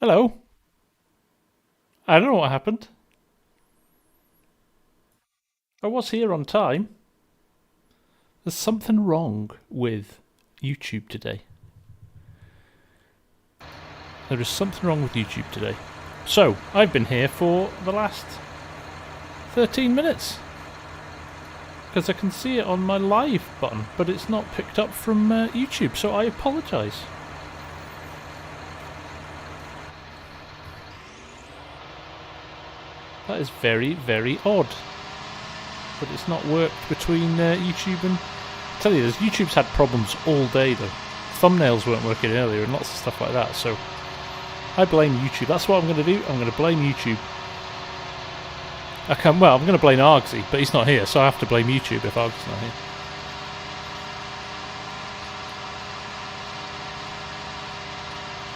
Hello. I don't know what happened. I was here on time. There's something wrong with YouTube today. There is something wrong with YouTube today. So, I've been here for the last 13 minutes. Because I can see it on my live button, but it's not picked up from YouTube, so I apologise. That is very, very odd. But it's not worked between YouTube and... I tell you, YouTube's had problems all day though. Thumbnails weren't working earlier and lots of stuff like that, so I blame YouTube. That's what I'm going to do. I'm going to blame YouTube. I'm going to blame Argsy, but he's not here, so I have to blame YouTube if Argsy's not here.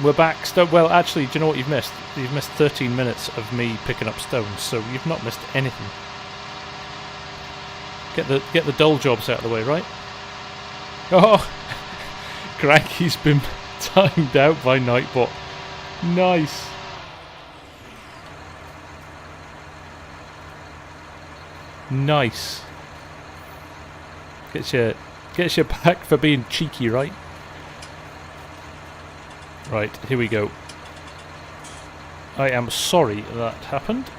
We're back. Well, actually, do you know what you've missed? You've missed 13 minutes of me picking up stones, so you've not missed anything. Get the dull jobs out of the way, right? Oh, Cranky's been timed out by Nightbot. Nice. Nice. Gets you back for being cheeky, right? Right, here we go. I am sorry that happened.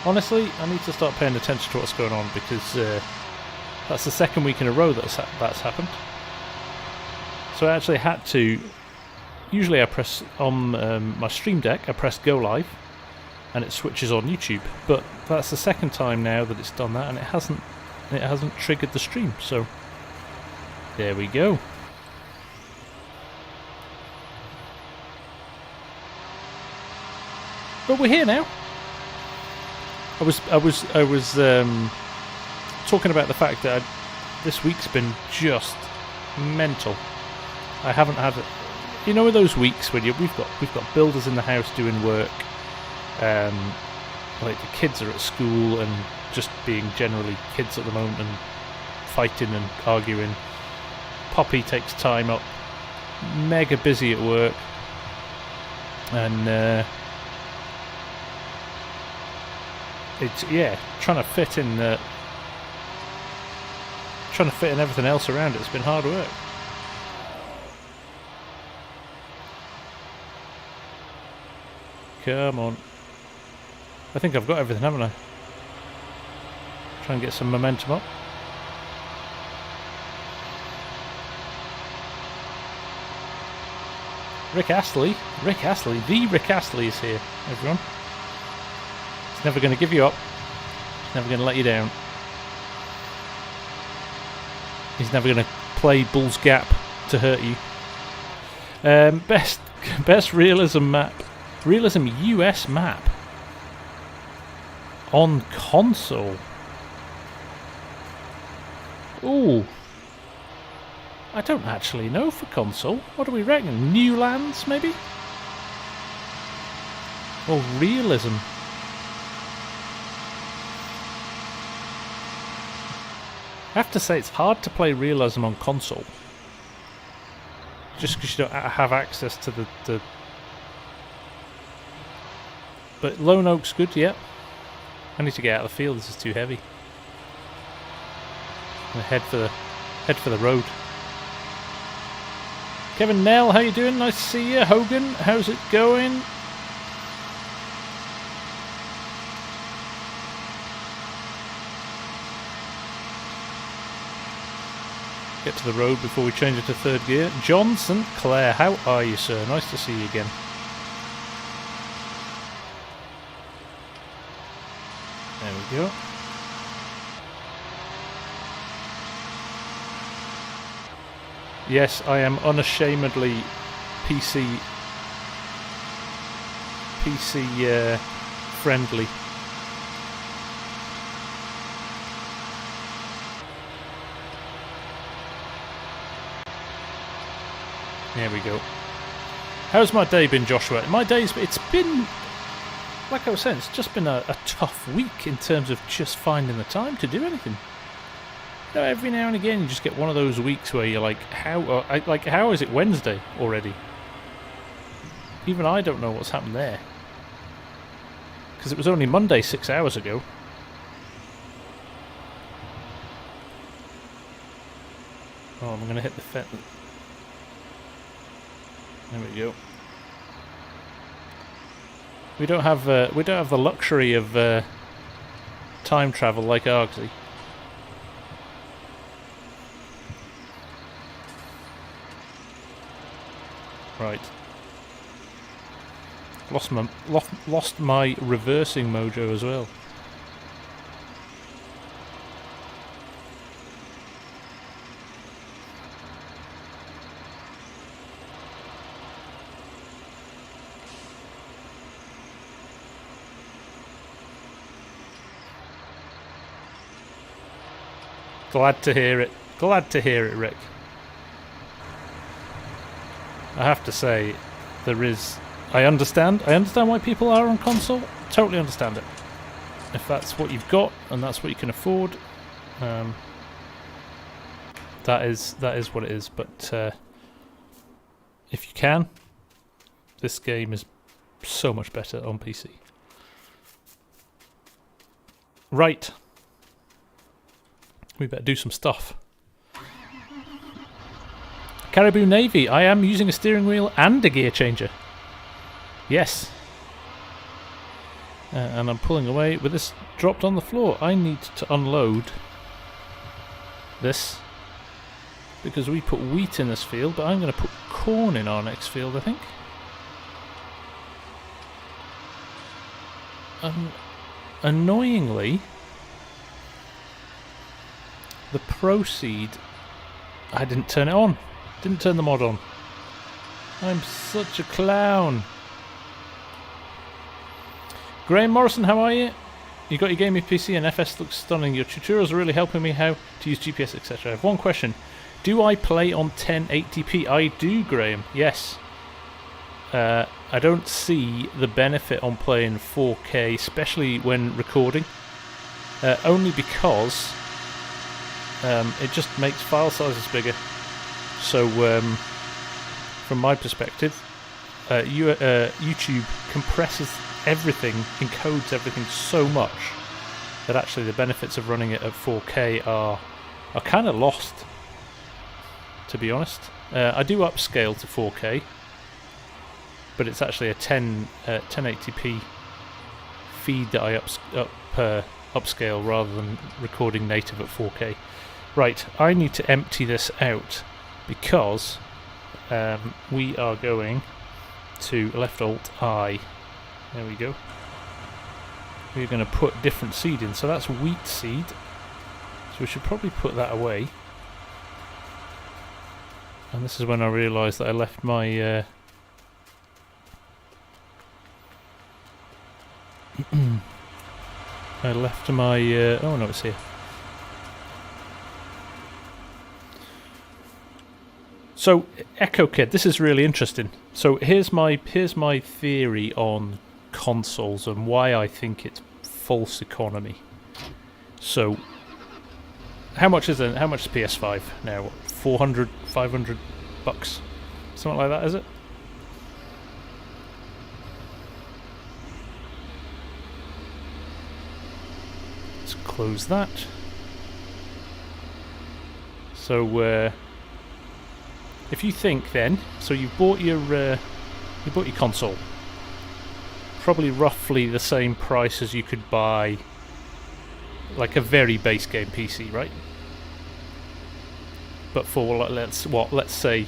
Honestly, I need to start paying attention to what's going on because that's the second week in a row that's happened. So I actually had to... Usually I press on my Stream Deck, I press Go Live, and it switches on YouTube. But that's the second time now that it's done that, and it hasn't triggered the stream. So there we go. But we're here now. I was talking about the fact that this week's been just mental. I haven't had, you know, those weeks when we've got builders in the house doing work, like the kids are at school and just being generally kids at the moment and fighting and arguing. Poppy takes time up, mega busy at work, and it's trying to fit in everything else around it. It's been hard work. Come on. I think I've got everything, haven't I? Try and get some momentum up. Rick Astley, the Rick Astley is here, everyone. He's never going to give you up. He's never going to let you down. He's never going to play Bull's Gap to hurt you. Best realism map. Realism US map. On console. Ooh. I don't actually know for console. What do we reckon? New Lands, maybe? Or Realism? I have to say it's hard to play Realism on console. Just because you don't have access to the... But Lone Oak's good, yeah. I need to get out of the field, this is too heavy. I'm gonna head for the road. Kevin Nell, how you doing? Nice to see you. Hogan, how's it going? Get to the road before we change it to third gear. John St. Clair, how are you, sir? Nice to see you again. There we go. Yes, I am unashamedly PC friendly. There we go. How's my day been, Joshua? It's been like I was saying, it's just been a tough week in terms of just finding the time to do anything. You know, every now and again you just get one of those weeks where you're like, how is it Wednesday already? Even I don't know what's happened there. Because it was only Monday 6 hours ago. Oh, I'm going to hit the fence. There we go. We don't have the luxury of time travel like Argsy. Right. Lost my reversing mojo as well. Glad to hear it. Glad to hear it, Rick. I have to say, there is... I understand why people are on console. Totally understand it. If that's what you've got and that's what you can afford, that is what it is. But if you can, this game is so much better on PC. Right. We better do some stuff. Caribou Navy, I am using a steering wheel and a gear changer. Yes. And I'm pulling away with this dropped on the floor. I need to unload this because we put wheat in this field, but I'm going to put corn in our next field, I think. Annoyingly, the proceed, I didn't turn it on. Didn't turn the mod on. I'm such a clown. Graham Morrison, how are you? You got your gaming PC and FS looks stunning. Your tutorials are really helping me how to use GPS, etc. I have one question. Do I play on 1080p? I do, Graham. Yes. I don't see the benefit on playing 4K, especially when recording. Only because it just makes file sizes bigger. So, from my perspective, YouTube compresses everything, encodes everything so much that actually the benefits of running it at 4K are kind of lost, to be honest. I do upscale to 4K, but it's actually a 1080p feed that I upscale rather than recording native at 4K. Right, I need to empty this out because we are going to left alt I. There we go. We're going to put different seed in, so that's wheat seed. So we should probably put that away. And this is when I realised that I left my I left my oh no, it's here. So Echo Kid, this is really interesting. So here's my theory on consoles and why I think it's false economy. So how much is PS5 now? 400, 500 bucks, something like that, is it? Let's close that. So if you think then, so you bought your console, probably roughly the same price as you could buy like a very base game PC, right? But for let's say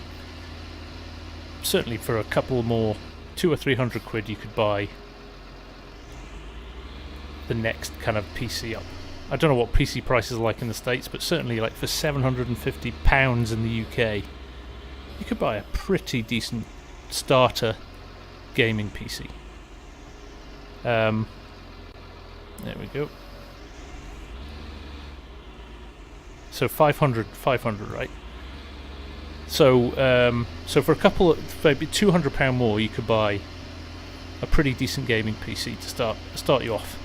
certainly for a couple more, 200 or 300 quid, you could buy the next kind of PC up. I don't know what PC prices are like in the States, but certainly like for £750 in the UK, you could buy a pretty decent starter gaming PC. There we go. So 500, right? So so for a couple of maybe £200 more, you could buy a pretty decent gaming PC to start you off.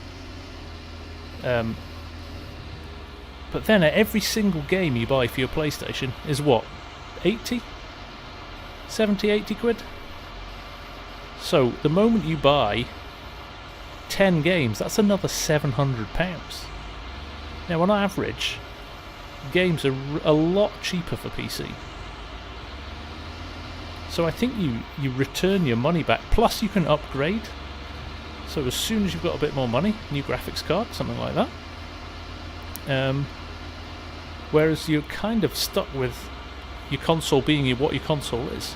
But then every single game you buy for your PlayStation is what? 80? 70, 80 quid? So the moment you buy 10 games, that's another £700. Now on average, games are a lot cheaper for PC. So I think you return your money back, plus you can upgrade. So as soon as you've got a bit more money, new graphics card, something like that. Whereas you're kind of stuck with your console being what your console is.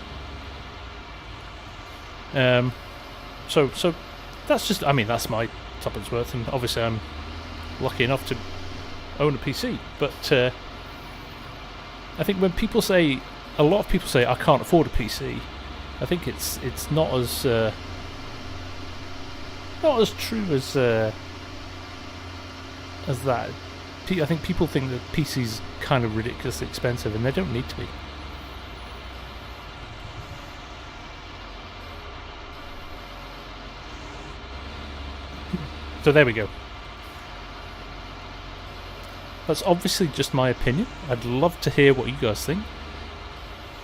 So that's just, I mean, that's my tuppence worth, and obviously I'm lucky enough to own a PC. But I think when people say, a lot of people say, I can't afford a PC, I think it's not as true as that. I think people think that PC's kind of ridiculously expensive, and they don't need to be. So there we go. That's obviously just my opinion. I'd love to hear what you guys think.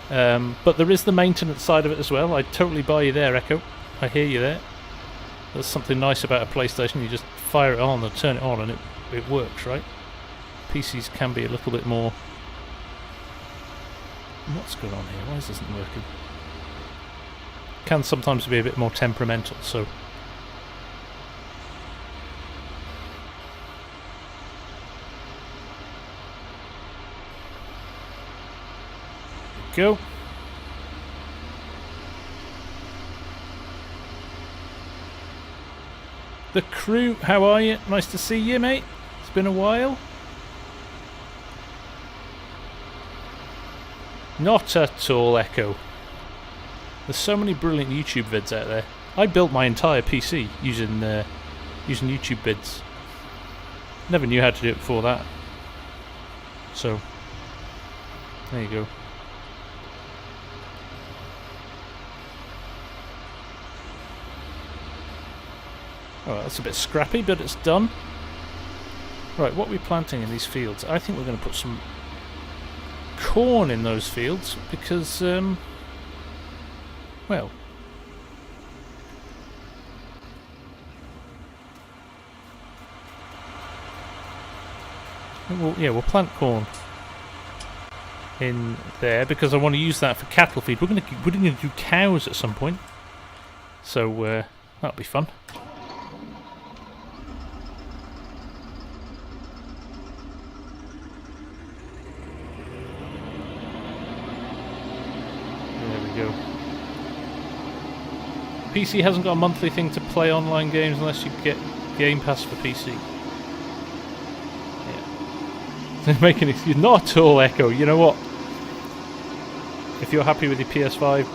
But there is the maintenance side of it as well. I totally buy you there, Echo. I hear you there. There's something nice about a PlayStation. You just fire it on and turn it on and it works, right? PCs can be a little bit more... What's going on here? Why is this not working? Can sometimes be a bit more temperamental, so... Go. The crew, how are you? Nice to see you, mate. It's been a while. Not at all, Echo. There's so many brilliant YouTube vids out there. I built my entire PC using YouTube vids. Never knew how to do it before that. So, there you go. Alright, that's a bit scrappy, but it's done. Right, what are we planting in these fields? I think we're going to put some corn in those fields because, well... we'll plant corn in there because I want to use that for cattle feed. We're going to do cows at some point, so that'll be fun. PC hasn't got a monthly thing to play online games unless you get Game Pass for PC. Yeah. They're making excuse. Not at all, Echo. You know what? If you're happy with your PS5,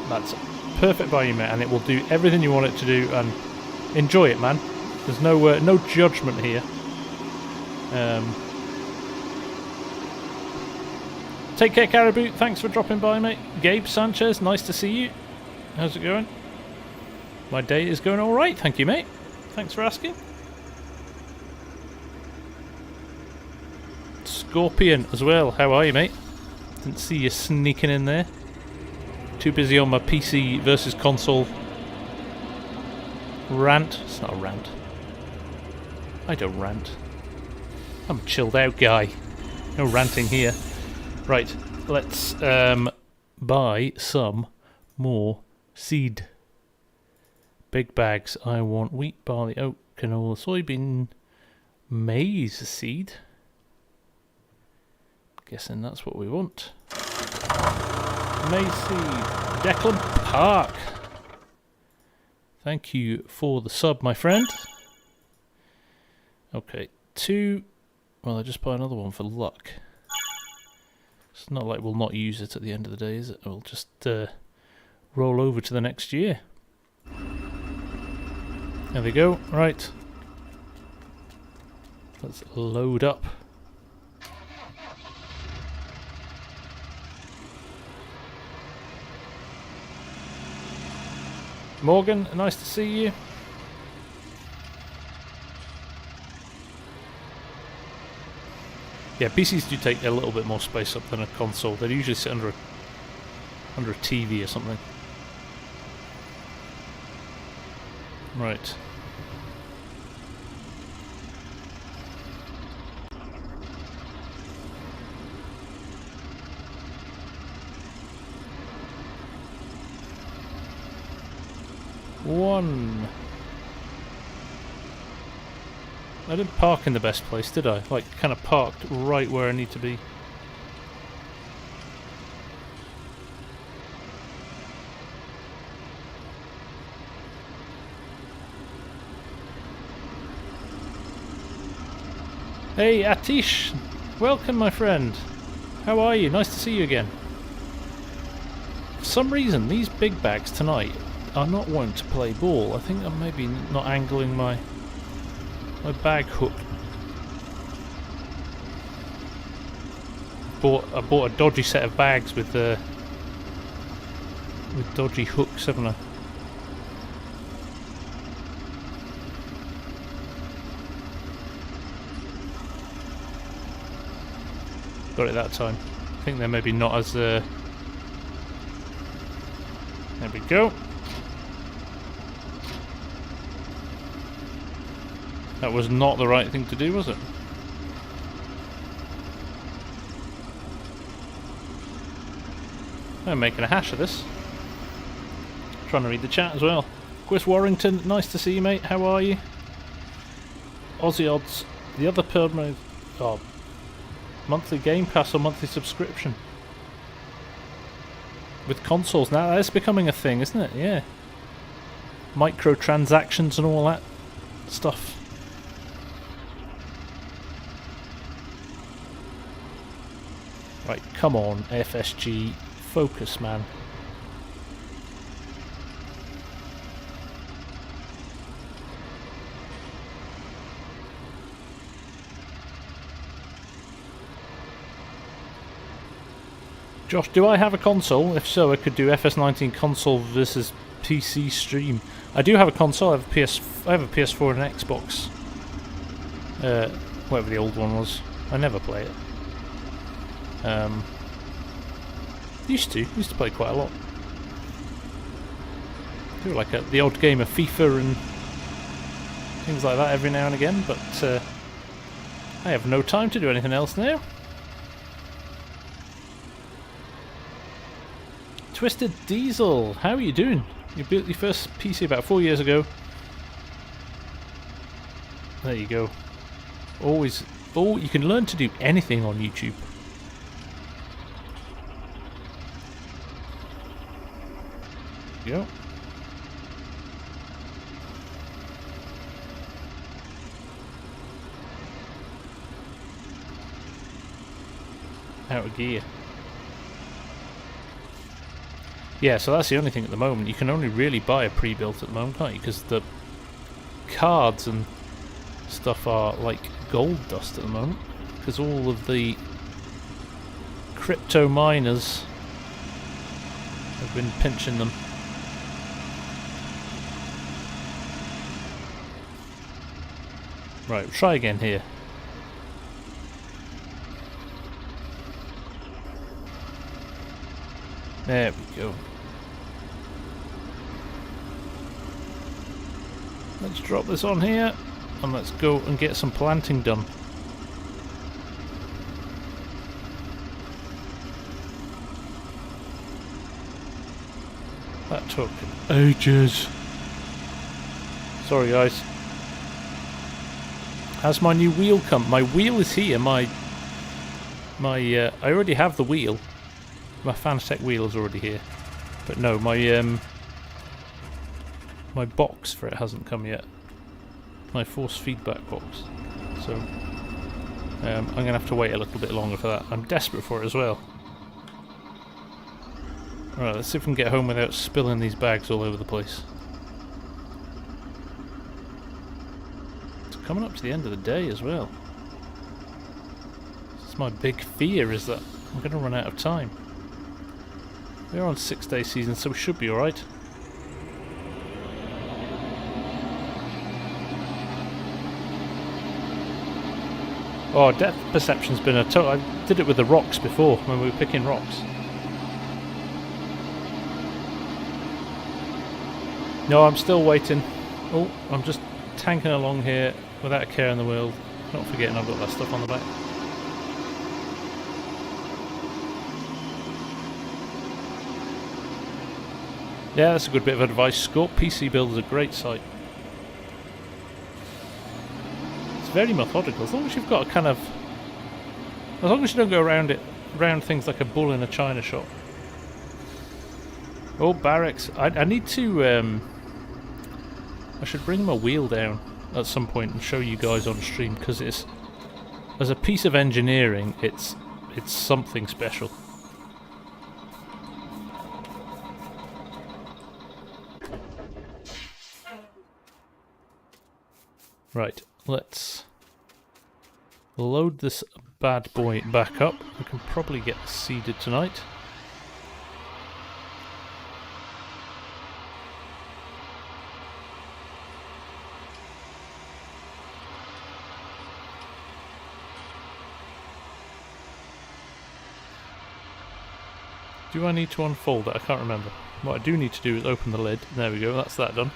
that's perfect by you, mate, and it will do everything you want it to do, and enjoy it, man. There's no judgment here. Take care, Caribou. Thanks for dropping by, mate. Gabe Sanchez, nice to see you. How's it going? My day is going alright, thank you, mate. Thanks for asking. Scorpion as well, how are you, mate? Didn't see you sneaking in there. Too busy on my PC versus console rant. It's not a rant. I don't rant. I'm a chilled out guy. No ranting here. Right, let's buy some more seed. Big bags. I want wheat, barley, oat, canola, soybean, maize seed. Guessing that's what we want. Maize seed. Declan Park. Thank you for the sub, my friend. Okay, 2. Well, I'll just buy another one for luck. It's not like we'll not use it at the end of the day, is it? We'll just roll over to the next year. There we go. Right. Let's load up. Morgan, nice to see you. Yeah, PCs do take a little bit more space up than a console. They usually sit under a TV or something. Right. One. I didn't park in the best place, did I? Like, kind of parked right where I need to be. Hey, Atish! Welcome, my friend. How are you? Nice to see you again. For some reason, these big bags tonight are not wanting to play ball. I think I'm maybe not angling my bag hook. I bought a dodgy set of bags with dodgy hooks, haven't I? Got it that time. I think they're maybe not as there we go. That was not the right thing to do, was it? I'm making a hash of this. Trying to read the chat as well. Chris Warrington, nice to see you, mate. How are you? Aussie Odds, the other permanent monthly Game Pass or monthly subscription. With consoles now, that's becoming a thing, isn't it? Yeah. Microtransactions and all that stuff. Right, come on, FSG, focus, man. Josh, do I have a console? If so, I could do FS19 console versus PC stream. I do have a console. I have a PS4 and an Xbox. Whatever the old one was. I never play it. Used to play quite a lot. Do like the odd game of FIFA and things like that every now and again, but I have no time to do anything else now. Twisted Diesel, how are you doing? You built your first PC about 4 years ago. There you go. You can learn to do anything on YouTube. Go. Out of gear. Yeah, so that's the only thing at the moment. You can only really buy a pre-built at the moment, can't you? Because the cards and stuff are like gold dust at the moment. Because all of the crypto miners have been pinching them. Right, try again here. There we go. Let's drop this on here and let's go and get some planting done. That took ages. Sorry guys. Has my new wheel come? My wheel is here. I already have the wheel. My Fanatec wheel is already here. But no, my box for it hasn't come yet. My force feedback box. So I'm going to have to wait a little bit longer for that. I'm desperate for it as well. Alright, let's see if we can get home without spilling these bags all over the place. It's coming up to the end of the day as well. That's my big fear, is that I'm going to run out of time. We're on 6-day season, so we should be alright. Oh, depth perception's been a total... I did it with the rocks before, when we were picking rocks. No, I'm still waiting. Oh, I'm just tanking along here without a care in the world. Not forgetting I've got that stuff on the back. Yeah, that's a good bit of advice, Scott. PC Builder is a great site. It's very methodical. As long as you've got a kind of... As long as you don't go around things like a bull in a china shop. Oh, barracks. I need to... I should bring my wheel down at some point and show you guys on stream, because it's... As a piece of engineering, it's something special. Right, let's load this bad boy back up. We can probably get seeded tonight. Do I need to unfold it? I can't remember. What I do need to do is open the lid. There we go, that's that done.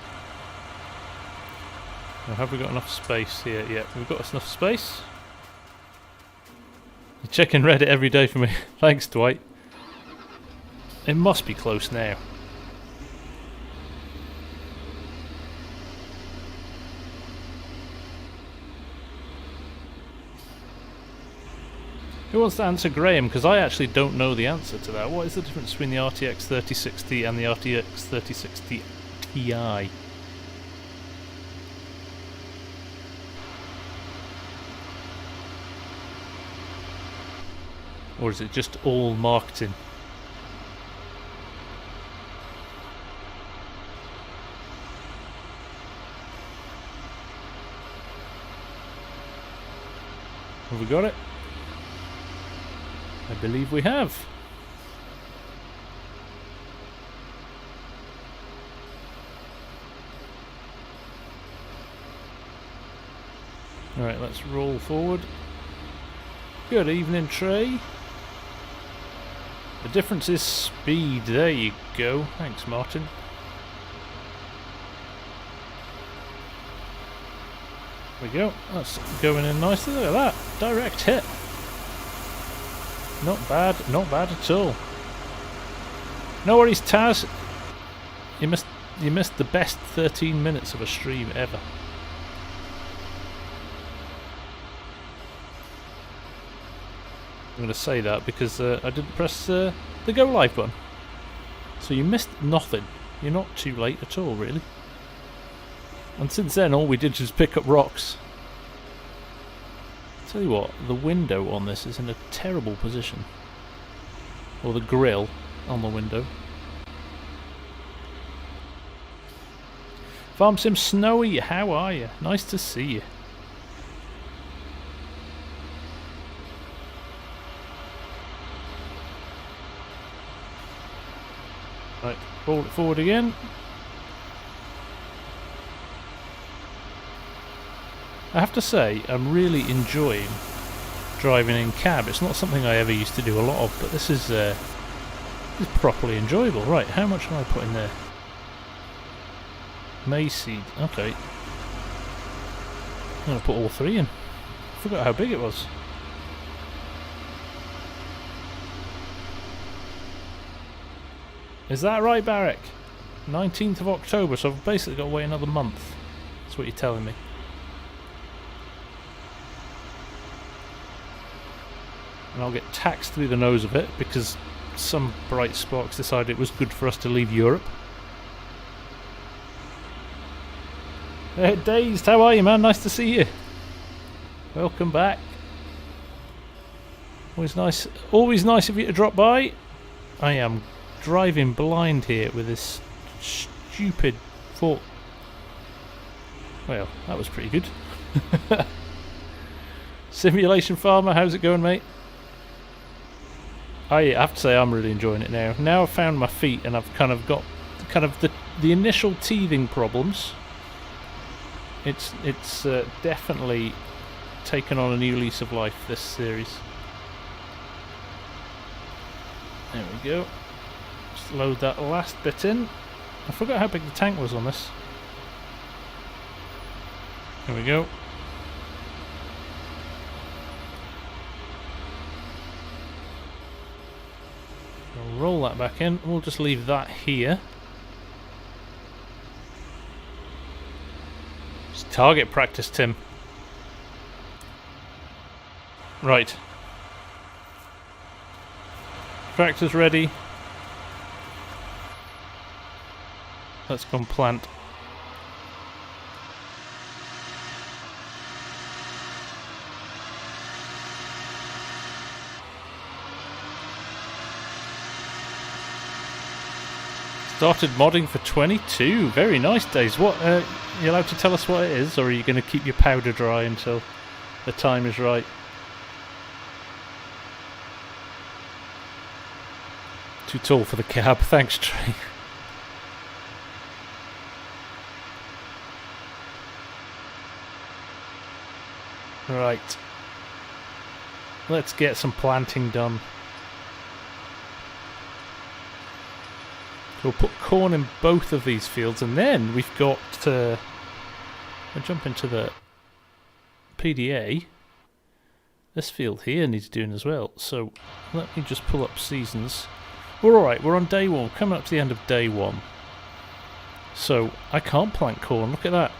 Now, have we got enough space here? Yeah, we've got enough space. You're checking Reddit every day for me. Thanks, Dwight. It must be close now. Who wants to answer Graham? Because I actually don't know the answer to that. What is the difference between the RTX 3060 and the RTX 3060 Ti? Or is it just all marketing? Have we got it? I believe we have. Alright, let's roll forward. Good evening, Trey. The difference is speed. There you go. Thanks, Martin. There we go. That's going in nicely. Look at that. Direct hit. Not bad at all. No worries, Taz. You missed the best 13 minutes of a stream ever. I'm going to say that because I didn't press the go live button. So you missed nothing. You're not too late at all, really. And since then, all we did was pick up rocks. Tell you what, the window on this is in a terrible position. Or the grill on the window. FarmSim Snowy, how are you? Nice to see you. Right, roll it forward again. I have to say, I'm really enjoying driving in cab. It's not something I ever used to do a lot of, but this is properly enjoyable. Right, how much am I putting there? Maize seed, okay. I'm going to put all three in. I forgot how big it was. Is that right, Barrick? 19th of October, so I've basically got to wait another month. That's what you're telling me. And I'll get taxed through the nose of it because some bright sparks decided it was good for us to leave Europe. Hey, Dazed, how are you, man? Nice to see you. Welcome back. Always nice of you to drop by. I am driving blind here with this stupid Ford. Well, that was pretty good. Simulation Farmer, how's it going, mate? I have to say I'm really enjoying it now. Now I've found my feet and I've kind of got the initial teething problems. It's definitely taken on a new lease of life, this series. There we go. Just load that last bit in. I forgot how big the tank was on this. There we go. We'll roll that back in. We'll just leave that here. It's target practice, Tim. Right. Tractor's ready. Let's go and plant. Started modding for 22. Very nice, Days. What? You allowed to tell us what it is, or are you going to keep your powder dry until the time is right? Too tall for the cab. Thanks, Trey. Right. Let's get some planting done. So we'll put corn in both of these fields, and then we've got to jump into the PDA. This field here needs doing as well, so let me just pull up seasons. We're alright, we're on day 1, coming up to the end of day 1. So I can't plant corn, look at that.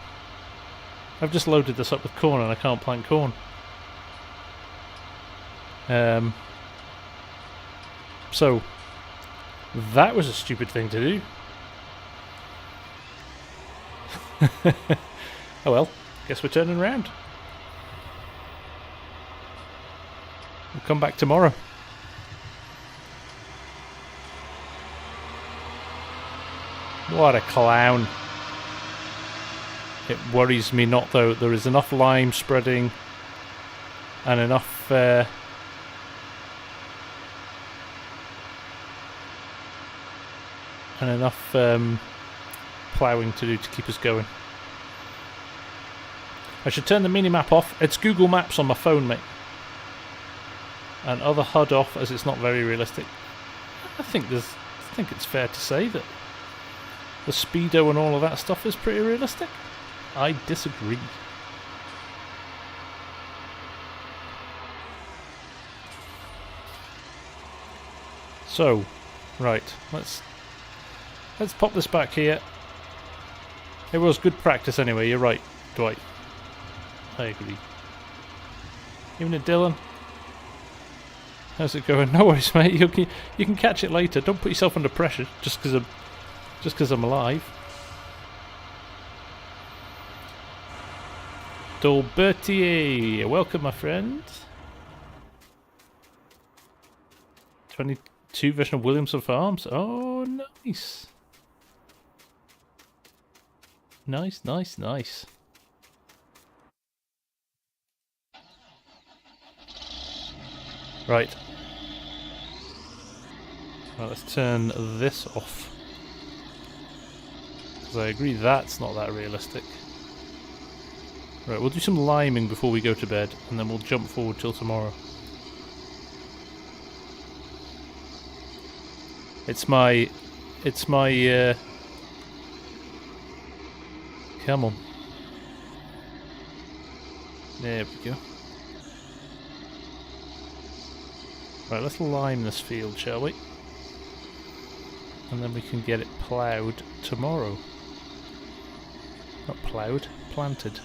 I've just loaded this up with corn and I can't plant corn. So that was a stupid thing to do. Oh well, guess we're turning around. We'll come back tomorrow. What a clown. It worries me not though. There is enough lime spreading and enough ploughing to do to keep us going. I should turn the mini-map off. It's Google Maps on my phone, mate. And other HUD off, as it's not very realistic. I think it's fair to say that the speedo and all of that stuff is pretty realistic. I disagree. So, right, let's pop this back here. It was good practice anyway, you're right, Dwight. I agree. Evening, Dylan. How's it going? No worries, mate. You can catch it later. Don't put yourself under pressure just because I'm alive. Dolbertier, welcome, my friend. 22 version of Williamson Farms. Oh, nice. Nice, nice, nice. Right. Well, let's turn this off. Because I agree that's not that realistic. Right, we'll do some liming before we go to bed, and then we'll jump forward till tomorrow. It's my come on. There we go. Right, let's lime this field, shall we? And then we can get it ploughed tomorrow. Not ploughed, planted.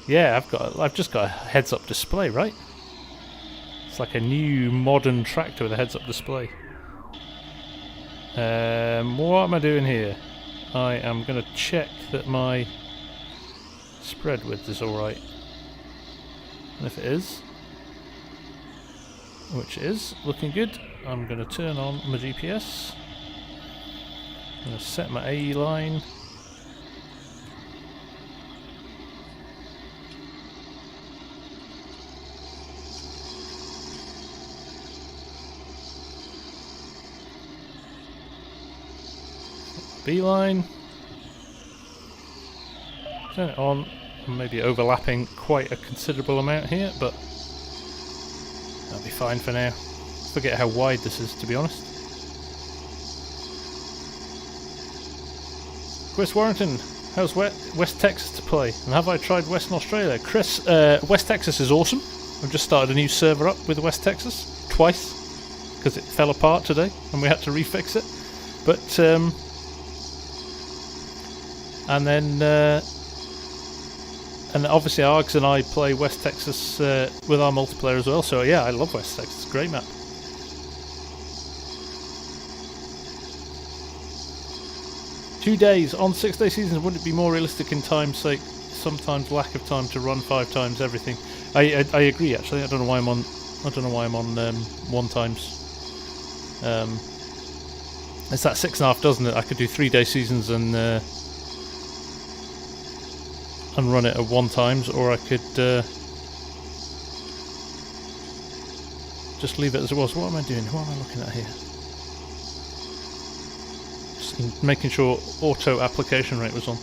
Yeah, I've just got a heads-up display, right? It's like a new modern tractor with a heads-up display. What am I doing here? I am going to check that my spread width is alright. And if it is, which it is, looking good, I'm going to turn on my GPS. I'm going to set my AE line. B line. Turn it on. Maybe overlapping quite a considerable amount here, but that'll be fine for now. Forget how wide this is, to be honest. Chris Warrington, how's West Texas to play? And have I tried Western Australia? Chris, West Texas is awesome. I've just started a new server up with West Texas twice because it fell apart today and we had to refix it. But and then and obviously Args and I play West Texas with our multiplayer as well. So yeah, I love West Texas. It's a great map. Two days on 6-day seasons. Wouldn't it be more realistic in time's sake? Sometimes lack of time to run 5 times everything. I agree. Actually, I don't know why I'm on. I don't know why I'm on 1 times. It's that 6.5, doesn't it? I could do 3-day seasons and run it at 1 times, or I could just leave it as it was. What am I doing? What am I looking at here? Just making sure auto application rate was on.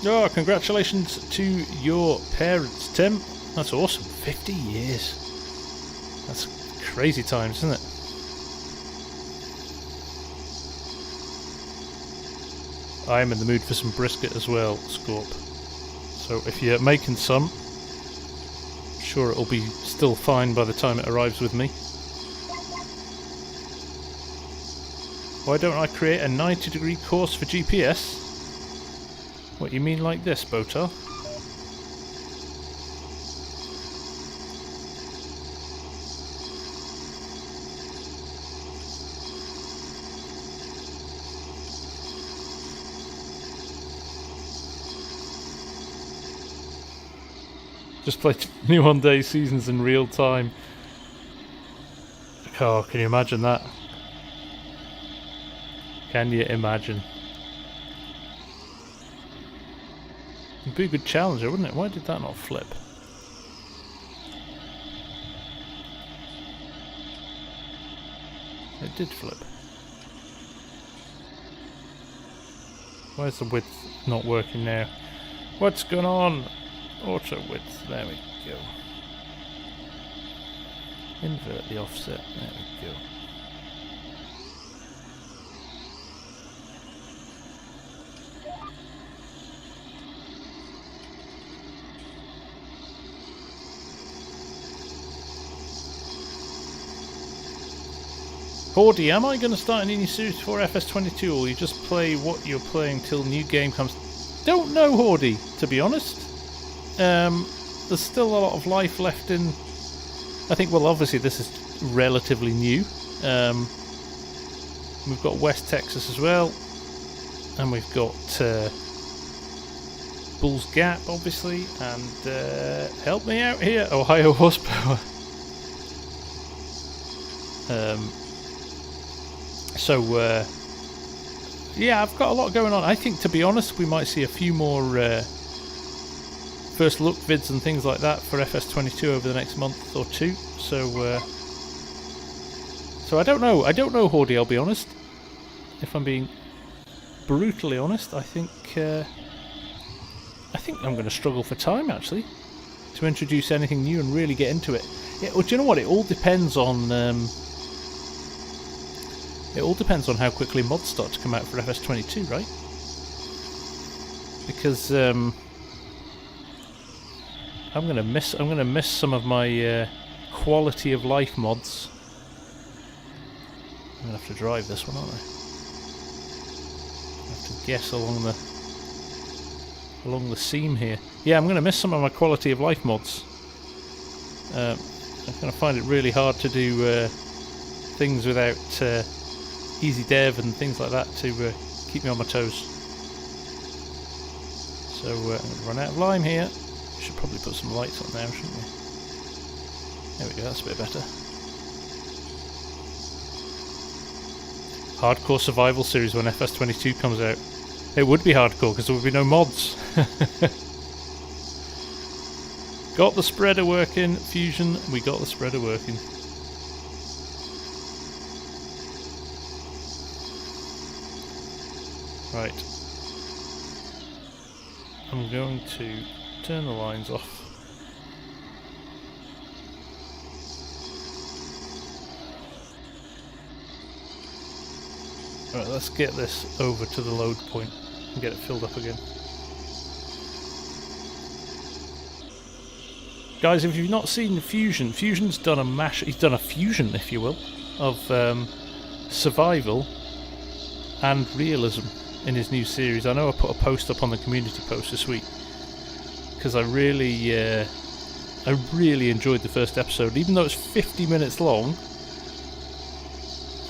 Oh, congratulations to your parents, Tim. That's awesome. 50 years. That's crazy times, isn't it? I am in the mood for some brisket as well, Scorp. So if you're making some, I'm sure it'll be still fine by the time it arrives with me. Why don't I create a 90-degree course for GPS? What, you mean like this, Botar? Just play 21-day seasons in real time. Oh, can you imagine that? Can you imagine? It'd be a good challenger, wouldn't it? Why did that not flip? It did flip. Why is the width not working now? What's going on? Auto width, there we go. Invert the offset, there we go. Hordy, am I going to start any new series for FS22, or you just play what you're playing till new game comes? Don't know, Hordy, to be honest. There's still a lot of life left in. I think, well, obviously this is relatively new. We've got West Texas as well, and we've got Bull's Gap, obviously, and help me out here, Ohio Horsepower. So yeah, I've got a lot going on. I think, to be honest, we might see a few more first look vids and things like that for FS22 over the next month or two. So I don't know. I don't know, Hordy, I'll be honest. If I'm being brutally honest, I think I'm going to struggle for time, actually, to introduce anything new and really get into it. Yeah, well, do you know what? It all depends on how quickly mods start to come out for FS22, right? Because I'm gonna miss some of my quality of life mods. I'm gonna have to drive this one, aren't I? I have to guess along the seam here. Yeah, I'm gonna miss some of my quality of life mods. I'm gonna find it really hard to do things without easy dev and things like that to keep me on my toes. So I'm going to run out of lime here. Should probably put some lights on there, shouldn't we? There we go, that's a bit better. Hardcore survival series when FS22 comes out. It would be hardcore because there would be no mods. Got the spreader working, Fusion. We got the spreader working. Right. I'm going to turn the lines off. Right, let's get this over to the load point and get it filled up again. Guys, if you've not seen Fusion, Fusion's done a he's done a fusion, if you will, of survival and realism in his new series. I know I put a post up on the community post this week because I really enjoyed the first episode, even though it's 50 minutes long.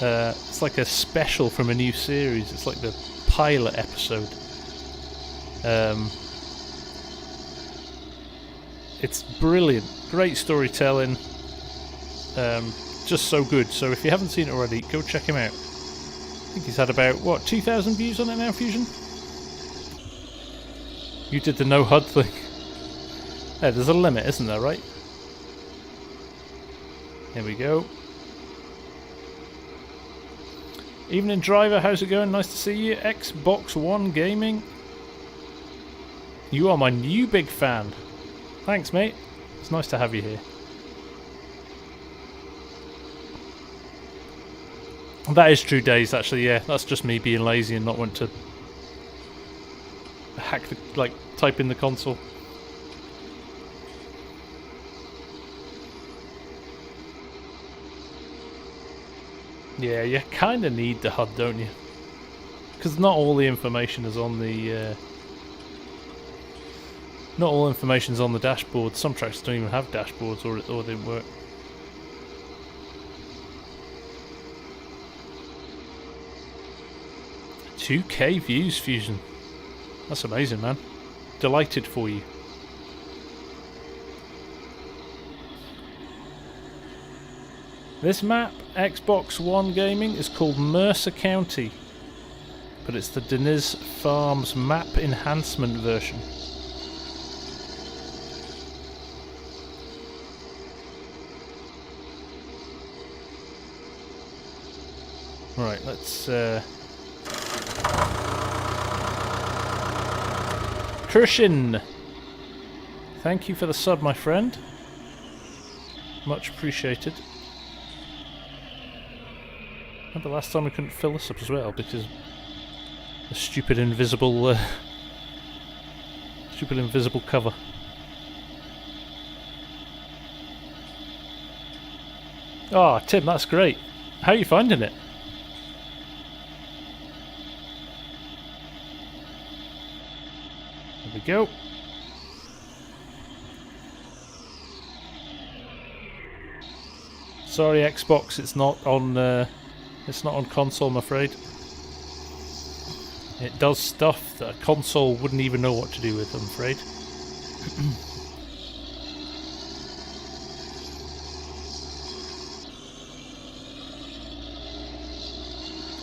It's like a special from a new series. It's like the pilot episode. It's brilliant, great storytelling, just so good. So if you haven't seen it already, go check him out. I think he's had about, what, 2,000 views on it now, Fusion? You did the no HUD thing. Yeah, there's a limit, isn't there, right? Here we go. Evening Driver, how's it going? Nice to see you. Xbox One Gaming. You are my new big fan. Thanks, mate. It's nice to have you here. That is true, Days, actually, yeah. That's just me being lazy and not want to hack the, type in the console. Yeah, you kind of need the HUD, don't you? Because not all the information is on the... not all information's on the dashboard. Some tracks don't even have dashboards, or they didn't work. $2K views, Fusion. That's amazing, man. Delighted for you. This map, Xbox One Gaming, is called Mercer County, but it's the Deniz Farms map enhancement version. Right, let's Kirshin, thank you for the sub, my friend. Much appreciated. Remember last time I couldn't fill this up as well because the stupid invisible cover. Oh, Tim, that's great. How are you finding it? There we go. Sorry, Xbox, it's not on console, I'm afraid. It does stuff that a console wouldn't even know what to do with, I'm afraid.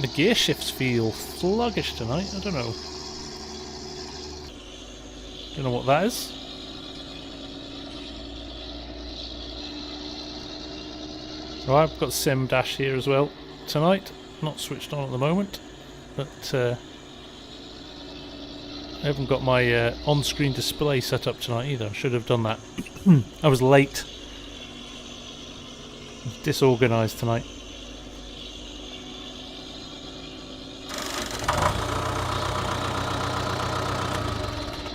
The gear shifts feel sluggish tonight, I don't know. Don't know what that is. Oh, I've got Sim Dash here as well tonight. Not switched on at the moment, but I haven't got my on-screen display set up tonight either. I should have done that. I was late. Disorganised tonight.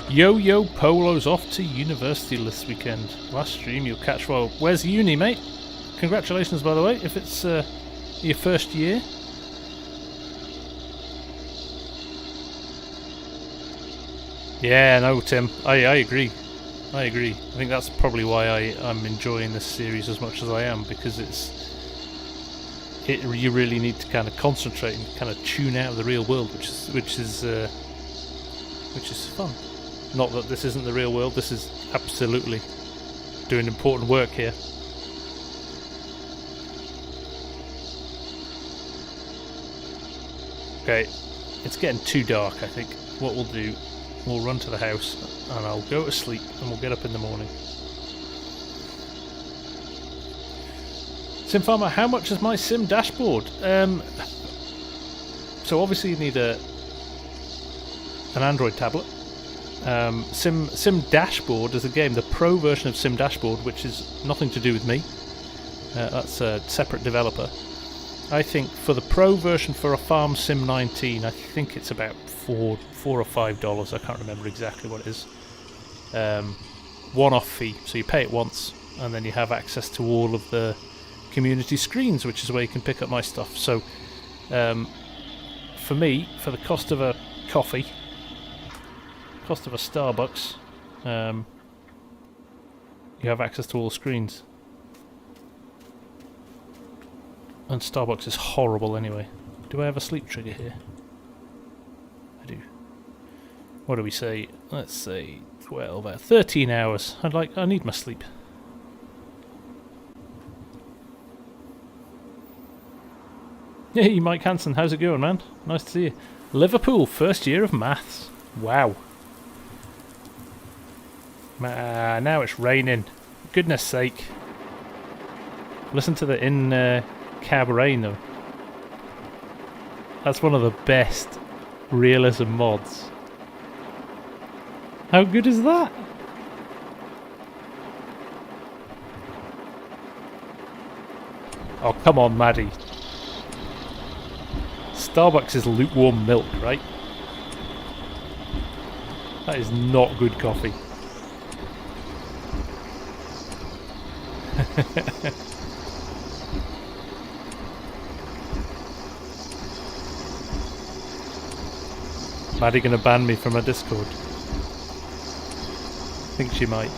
Yo-Yo Polo's off to university this weekend. Last stream you'll catch well. Where's uni, mate? Congratulations, by the way, if it's your first year. Yeah, no, Tim, I agree. I agree. I think that's probably why I'm enjoying this series as much as I am, because you really need to kind of concentrate and kind of tune out of the real world, which is fun. Not that this isn't the real world. This is absolutely doing important work here. Okay, it's getting too dark, I think. What we'll do, we'll run to the house and I'll go to sleep and we'll get up in the morning. Sim Farmer, how much is my sim dashboard? So obviously you need an Android tablet. Sim Dashboard is a game, the pro version of Sim Dashboard, which is nothing to do with me. That's a separate developer. I think for the pro version for a FarmSim 19, I think it's about $4 or $5. I can't remember exactly what it is. One-off fee, so you pay it once, and then you have access to all of the community screens, which is where you can pick up my stuff. So, for me, for the cost of a coffee, cost of a Starbucks, you have access to all the screens. And Starbucks is horrible anyway. Do I have a sleep trigger here? I do. What do we say? Let's say 12 13 hours. I need my sleep. Hey, Mike Hansen, how's it going, man? Nice to see you. Liverpool, first year of maths. Wow. Now it's raining. Goodness sake. Listen to the in-cab rain, though. That's one of the best realism mods. How good is that? Oh, come on, Maddie. Starbucks is lukewarm milk, right? That is not good coffee. Maddie gonna ban me from her Discord? I think she might.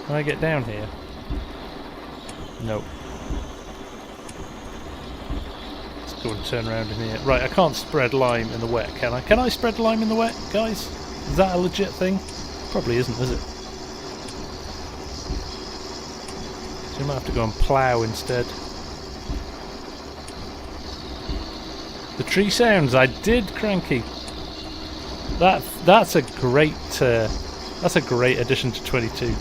Can I get down here? No. Let's go and turn around in here. Right, I can't spread lime in the wet, can I? Can I spread lime in the wet, guys? Is that a legit thing? Probably isn't, is it? So you might have to go and plough instead. The tree sounds, I did, Cranky. That's a great addition to 22.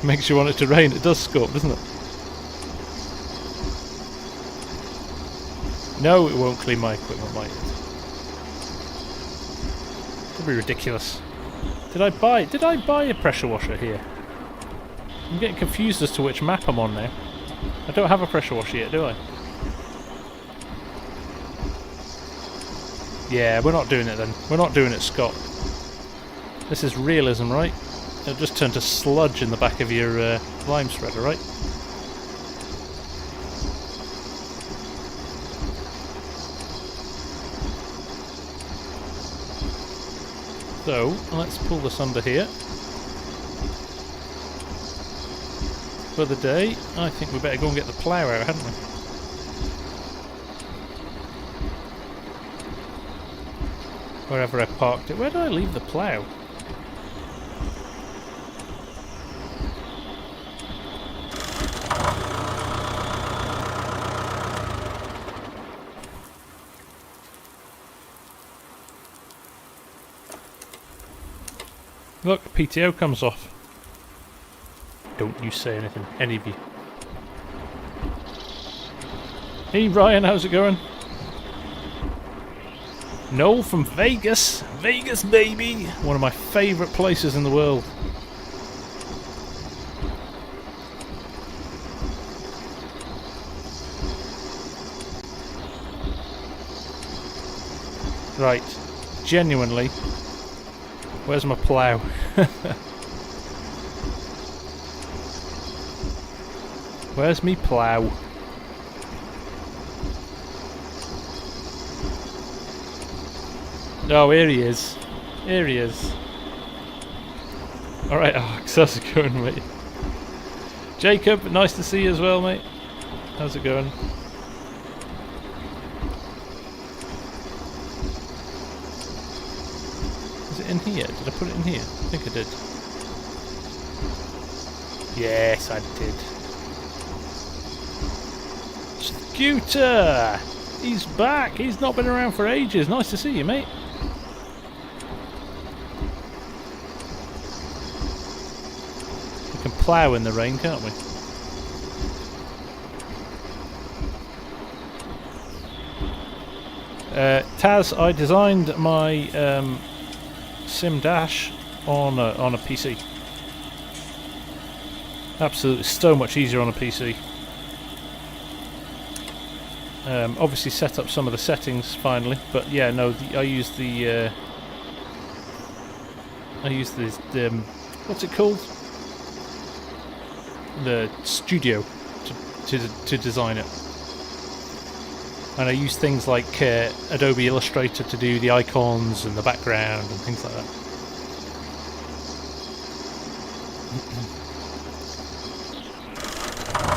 Makes you want it to rain. It does scope, doesn't it? No, it won't clean my equipment, might it? That'd be ridiculous. Did I buy a pressure washer here? I'm getting confused as to which map I'm on now. I don't have a pressure washer yet, do I? Yeah, we're not doing it then. We're not doing it, Scott. This is realism, right? It'll just turn to sludge in the back of your lime spreader, right? So, let's pull this under here. For the day, I think we better go and get the plough out, hadn't we? Wherever I parked it. Where did I leave the plough? Look, PTO comes off. Don't you say anything, any of you. Hey Ryan, how's it going? Noel from Vegas. Vegas, baby! One of my favourite places in the world. Right, genuinely. Where's my plough? Where's me plough? Oh, here he is. Here he is. Alright, Alex, how's it going, mate? Jacob, nice to see you as well, mate. How's it going? Is it in here? Did I put it in here? I think I did. Yes, I did. Scooter! He's back! He's not been around for ages. Nice to see you, mate. plough in the rain, can't we? Taz, I designed my Sim Dash on a PC. Absolutely so much easier on a PC. Obviously set up some of the settings finally, but yeah, no, I use the what's it called? The studio to design it. And I use things like Adobe Illustrator to do the icons and the background and things like that.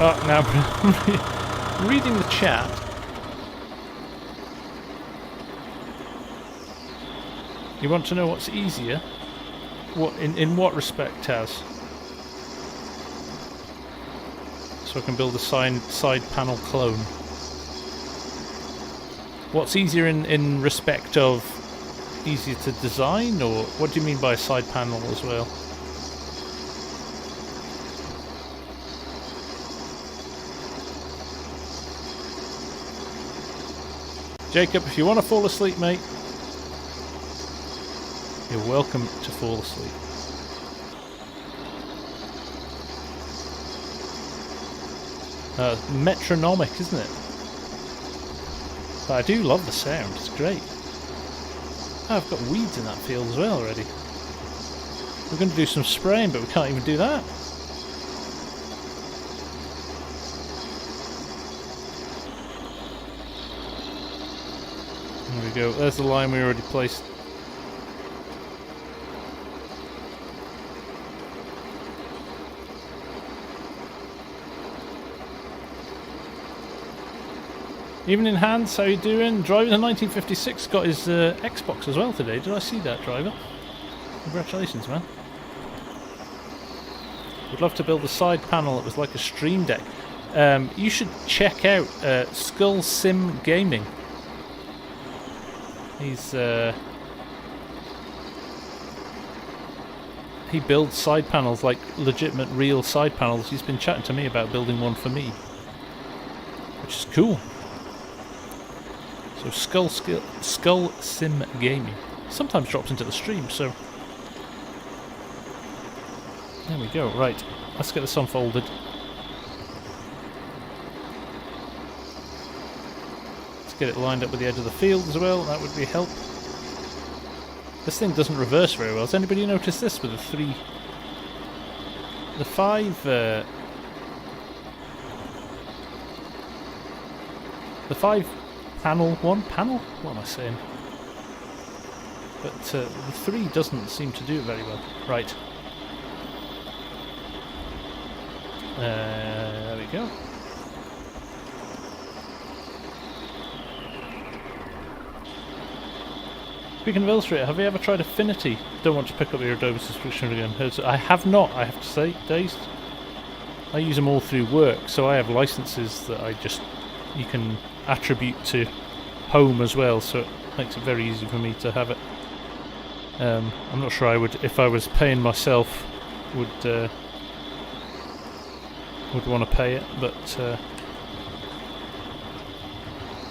Oh, now reading the chat. You want to know what's easier? What in what respect, Taz? So I can build a side panel clone. What's easier in respect of easier to design, or what do you mean by a side panel as well? Jacob, if you want to fall asleep, mate, you're welcome to fall asleep. Metronomic, isn't it? But I do love the sound, it's great. Oh, I've got weeds in that field as well already. We're going to do some spraying, but we can't even do that. There we go, there's the line we already placed. Evening Hans, how you doing? Driver in 1956 got his Xbox as well today. Did I see that, Driver? Congratulations, man. Would love to build a side panel that was like a stream deck. You should check out Skull Sim Gaming. He's he builds side panels, like legitimate real side panels. He's been chatting to me about building one for me, which is cool. So Skull Sim Gaming sometimes drops into the stream, so there we go. Right, let's get this unfolded. Let's get it lined up with the edge of the field as well. That would be a help. This thing doesn't reverse very well. Has anybody noticed this with the five panel, one panel? What am I saying? But the 3 doesn't seem to do it very well. Right. There we go. Speaking of Illustrator, have you ever tried Affinity? Don't want to pick up your Adobe subscription again. I have not, I have to say, Dazed. I use them all through work, so I have licenses that you can attribute to home as well, so it makes it very easy for me to have it. I'm not sure I would, if I was paying myself, would want to pay it, but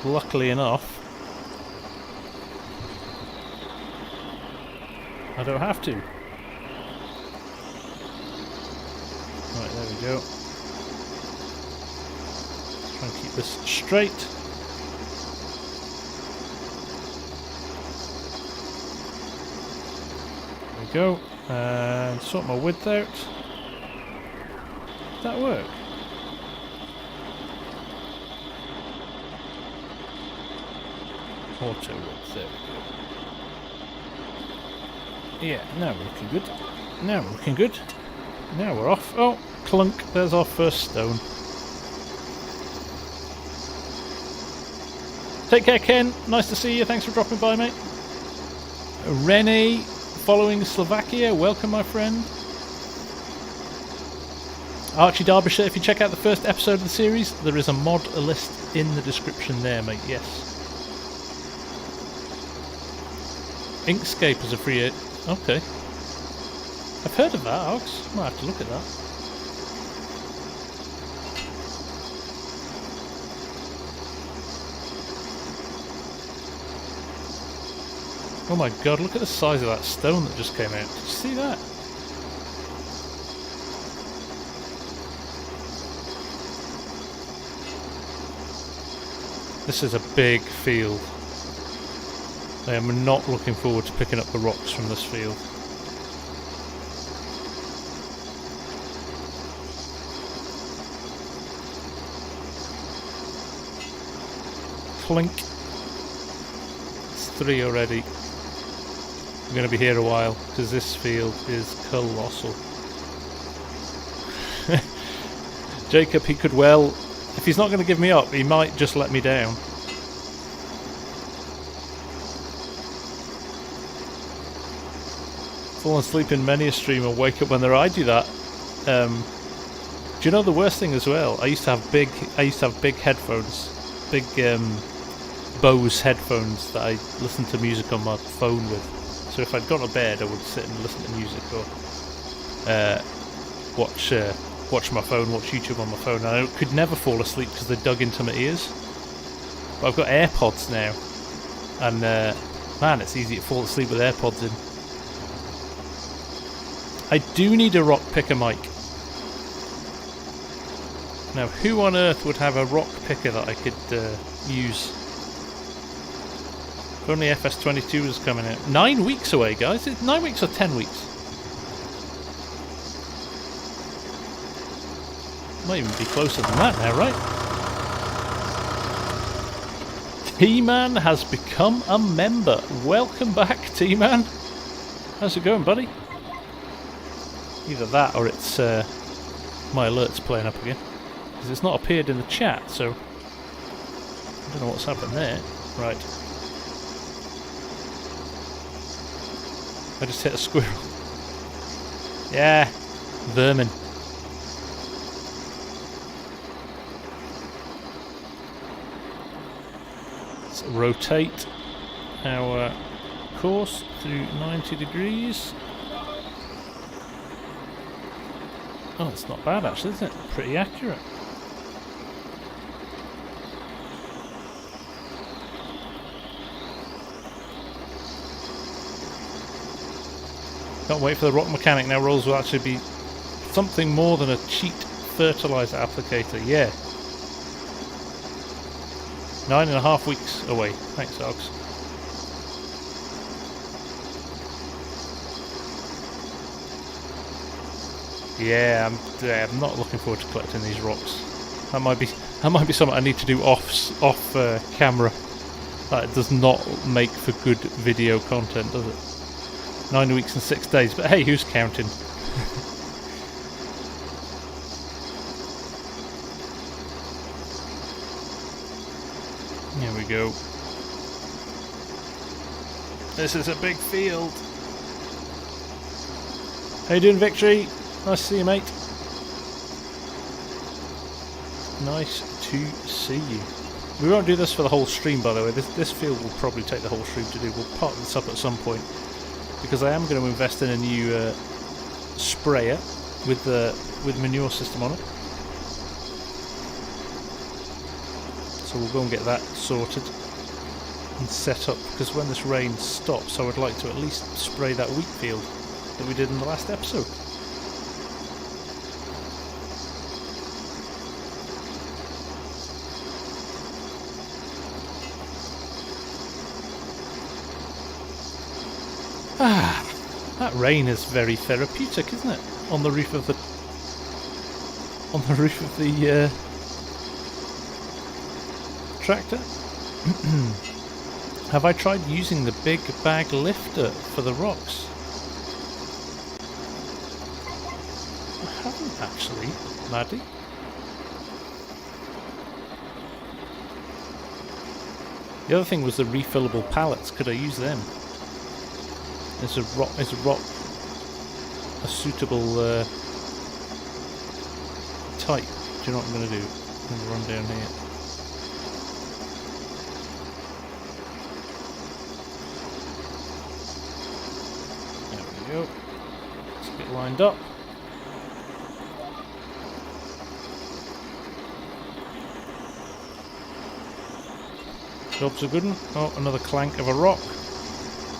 luckily enough, I don't have to. Right, there we go. Try and keep this straight. There we go. And sort my width out. Did that work? Auto width, there we go. Yeah, now we're looking good. Now we're looking good. Now we're off. Oh, clunk, there's our first stone. Take care, Ken. Nice to see you. Thanks for dropping by, mate. Rene, following Slovakia. Welcome, my friend. Archie Derbyshire, if you check out the first episode of the series, there is a mod list in the description there, mate. Yes. Inkscape is a free... Okay. I've heard of that, Ox. Might have to look at that. Oh my god, look at the size of that stone that just came out. Did you see that? This is a big field. I am not looking forward to picking up the rocks from this field. Clink. It's 3 already. I'm going to be here a while because this field is colossal. Jacob, he could well, if he's not going to give me up, he might just let me down. Fallen asleep in many a stream and wake up when they're. I do that. Do you know the worst thing as well? I used to have big headphones, big Bose headphones that I listened to music on my phone with. So if I'd gone to bed, I would sit and listen to music or watch my phone, watch YouTube on my phone, and I could never fall asleep because they dug into my ears. But I've got AirPods now, and man, it's easy to fall asleep with AirPods in. I do need a rock picker mic. Now, who on earth would have a rock picker that I could use? If only FS22 was coming out. 9 weeks away, guys. Is it 9 weeks or 10 weeks? Might even be closer than that now, right? T-Man has become a member. Welcome back, T-Man. How's it going, buddy? Either that or it's my alerts playing up again. Because it's not appeared in the chat, so I don't know what's happened there. Right. I just hit a squirrel. Yeah, vermin. Let's rotate our course through 90 degrees. Oh, it's not bad actually, isn't it? Pretty accurate. Can't wait for the rock mechanic now. Rolls will actually be something more than a cheat fertilizer applicator. Yeah. 9.5 weeks away. Thanks, Ox. Yeah, I'm not looking forward to collecting these rocks. That might be something I need to do off camera. That does not make for good video content, does it? 9 weeks and 6 days, but hey, who's counting? Here we go. This is a big field. How you doing, Victory? Nice to see you, mate. Nice to see you. We won't do this for the whole stream, by the way. This field will probably take the whole stream to do. We'll part this up at some point, because I am going to invest in a new sprayer with manure system on it. So we'll go and get that sorted and set up, because when this rain stops, I would like to at least spray that wheat field that we did in the last episode. That rain is very therapeutic, isn't it? On the roof of the tractor. Have I tried using the big bag lifter for the rocks? I haven't actually, laddie. The other thing was the refillable pallets. Could I use them? Is a rock a suitable type? Do you know what I'm going to do? I'm going to run down here. There we go. Let's get lined up. Job's a good one. Oh, another clank of a rock.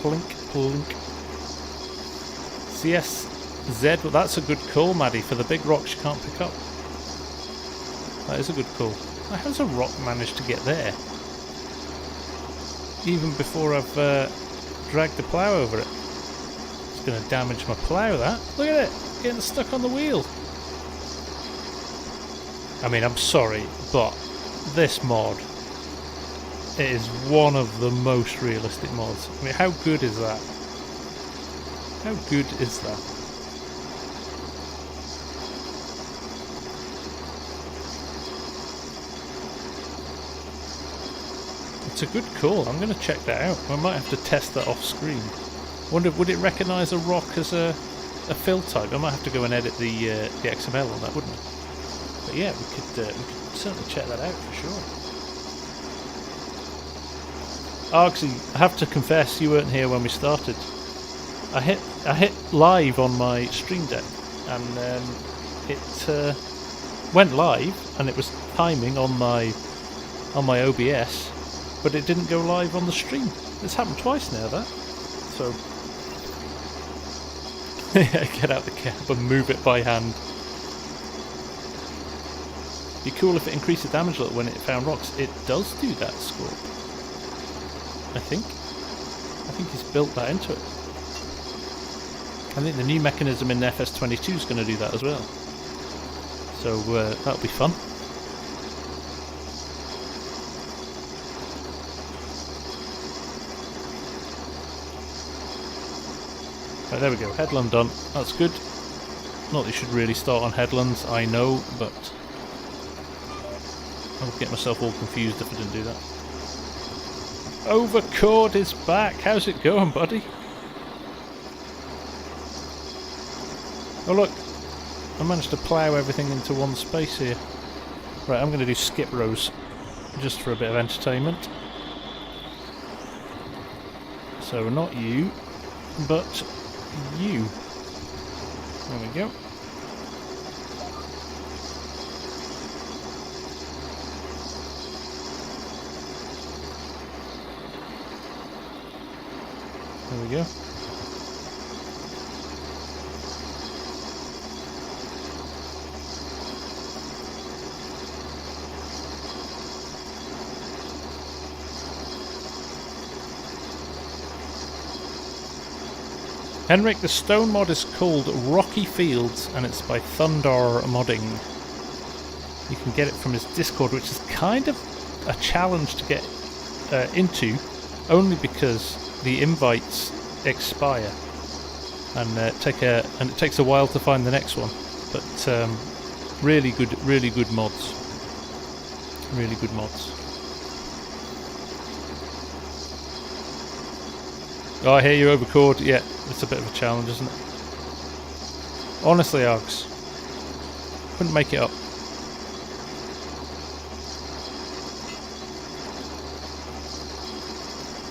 Blink, blink. CSZ, well, that's a good call, Maddie, for the big rocks you can't pick up. That is a good call. How does a rock manage to get there? Even before I've dragged the plough over it. It's going to damage my plough, that. Look at it, getting stuck on the wheel. I mean, I'm sorry, but this mod, it is one of the most realistic mods. I mean, how good is that? How good is that? It's a good call. I'm going to check that out. I might have to test that off screen. Wonder, would it recognise a rock as a fill type? I might have to go and edit the XML on that, wouldn't I? But yeah, we could certainly check that out for sure. Argsy, I have to confess, you weren't here when we started. I hit live on my Stream Deck, and it went live, and it was timing on my OBS, but it didn't go live on the stream. It's happened twice now, that. So get out the cab and move it by hand. Be cool if it increased the damage a little when it found rocks. It does do that, Scorp. I think he's built that into it. I think the new mechanism in FS22 is going to do that as well. So that'll be fun. Right, there we go. Headland done. That's good. Not that you should really start on headlands, I know, but I'll get myself all confused if I didn't do that. Overcord is back. How's it going, buddy? Oh look, I managed to plough everything into one space here. Right, I'm going to do skip rows, just for a bit of entertainment. So not you, but you. There we go. There we go. Henrik, the stone mod is called Rocky Fields, and it's by Thundar Modding. You can get it from his Discord, which is kind of a challenge to get into, only because the invites expire, and it takes a while to find the next one. But really good mods. Really good mods. Oh, I hear you, Overcord. Yeah, it's a bit of a challenge, isn't it? Honestly, Args, couldn't make it up.